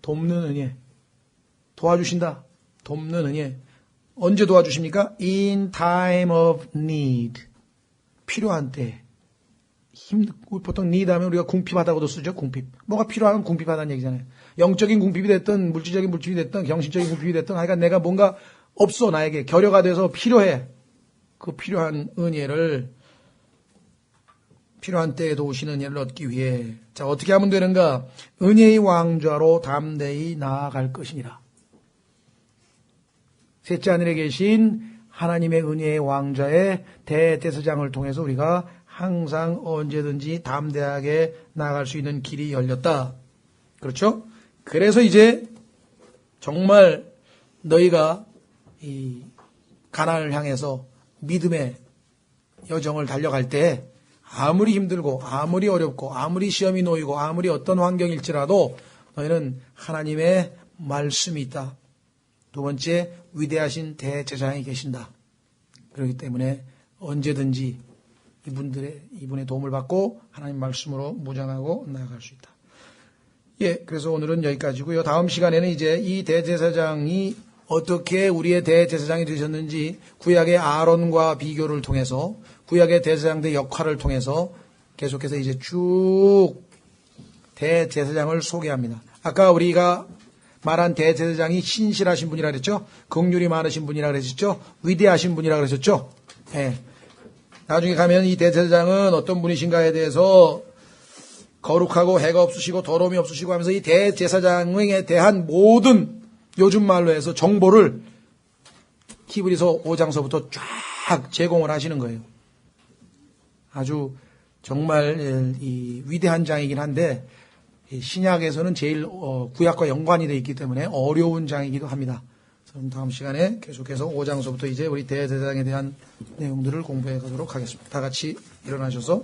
돕는 은혜. 도와주신다. 돕는 은혜. 언제 도와주십니까? In time of need. 필요한 때. 보통 need 하면 우리가 궁핍하다고도 쓰죠. 궁핍. 뭐가 필요하면 궁핍하다는 얘기잖아요. 영적인 궁핍이 됐든 물질적인 궁핍이 됐든 정신적인 궁핍이 됐든 하여간 내가 뭔가 없어, 나에게 결여가 돼서 필요해. 그 필요한 은혜를, 필요한 때에 도우시는 은혜를 얻기 위해, 자, 어떻게 하면 되는가? 은혜의 왕좌로 담대히 나아갈 것이니라. 셋째 하늘에 계신 하나님의 은혜의 왕좌의 대제사장을 통해서 우리가 항상 언제든지 담대하게 나아갈 수 있는 길이 열렸다. 그렇죠? 그래서 이제 정말 너희가 이 가나안을 향해서 믿음의 여정을 달려갈 때 아무리 힘들고 아무리 어렵고 아무리 시험이 놓이고 아무리 어떤 환경일지라도 너희는 하나님의 말씀이 있다. 두 번째, 위대하신 대제사장이 계신다. 그렇기 때문에 언제든지 이분의 도움을 받고 하나님 말씀으로 무장하고 나아갈 수 있다. 예, 그래서 오늘은 여기까지고요. 다음 시간에는 이제 이 대제사장이 어떻게 우리의 대제사장이 되셨는지 구약의 아론과 비교를 통해서, 구약의 대제사장의 역할을 통해서 계속해서 이제 쭉 대제사장을 소개합니다. 아까 우리가 말한 대제사장이 신실하신 분이라 그랬죠? 긍휼이 많으신 분이라 그랬죠? 위대하신 분이라 그랬었죠? 예. 나중에 가면 이 대제사장은 어떤 분이신가에 대해서 거룩하고 해가 없으시고 더러움이 없으시고 하면서 이 대제사장에 대한 모든, 요즘 말로 해서 정보를 히브리서 5장서부터 쫙 제공을 하시는 거예요. 아주 정말 이 위대한 장이긴 한데 신약에서는 제일 구약과 연관이 되어 있기 때문에 어려운 장이기도 합니다. 그럼 다음 시간에 계속해서 5장서부터 이제 우리 대제사장에 대한 내용들을 공부해 가도록 하겠습니다. 다 같이 일어나셔서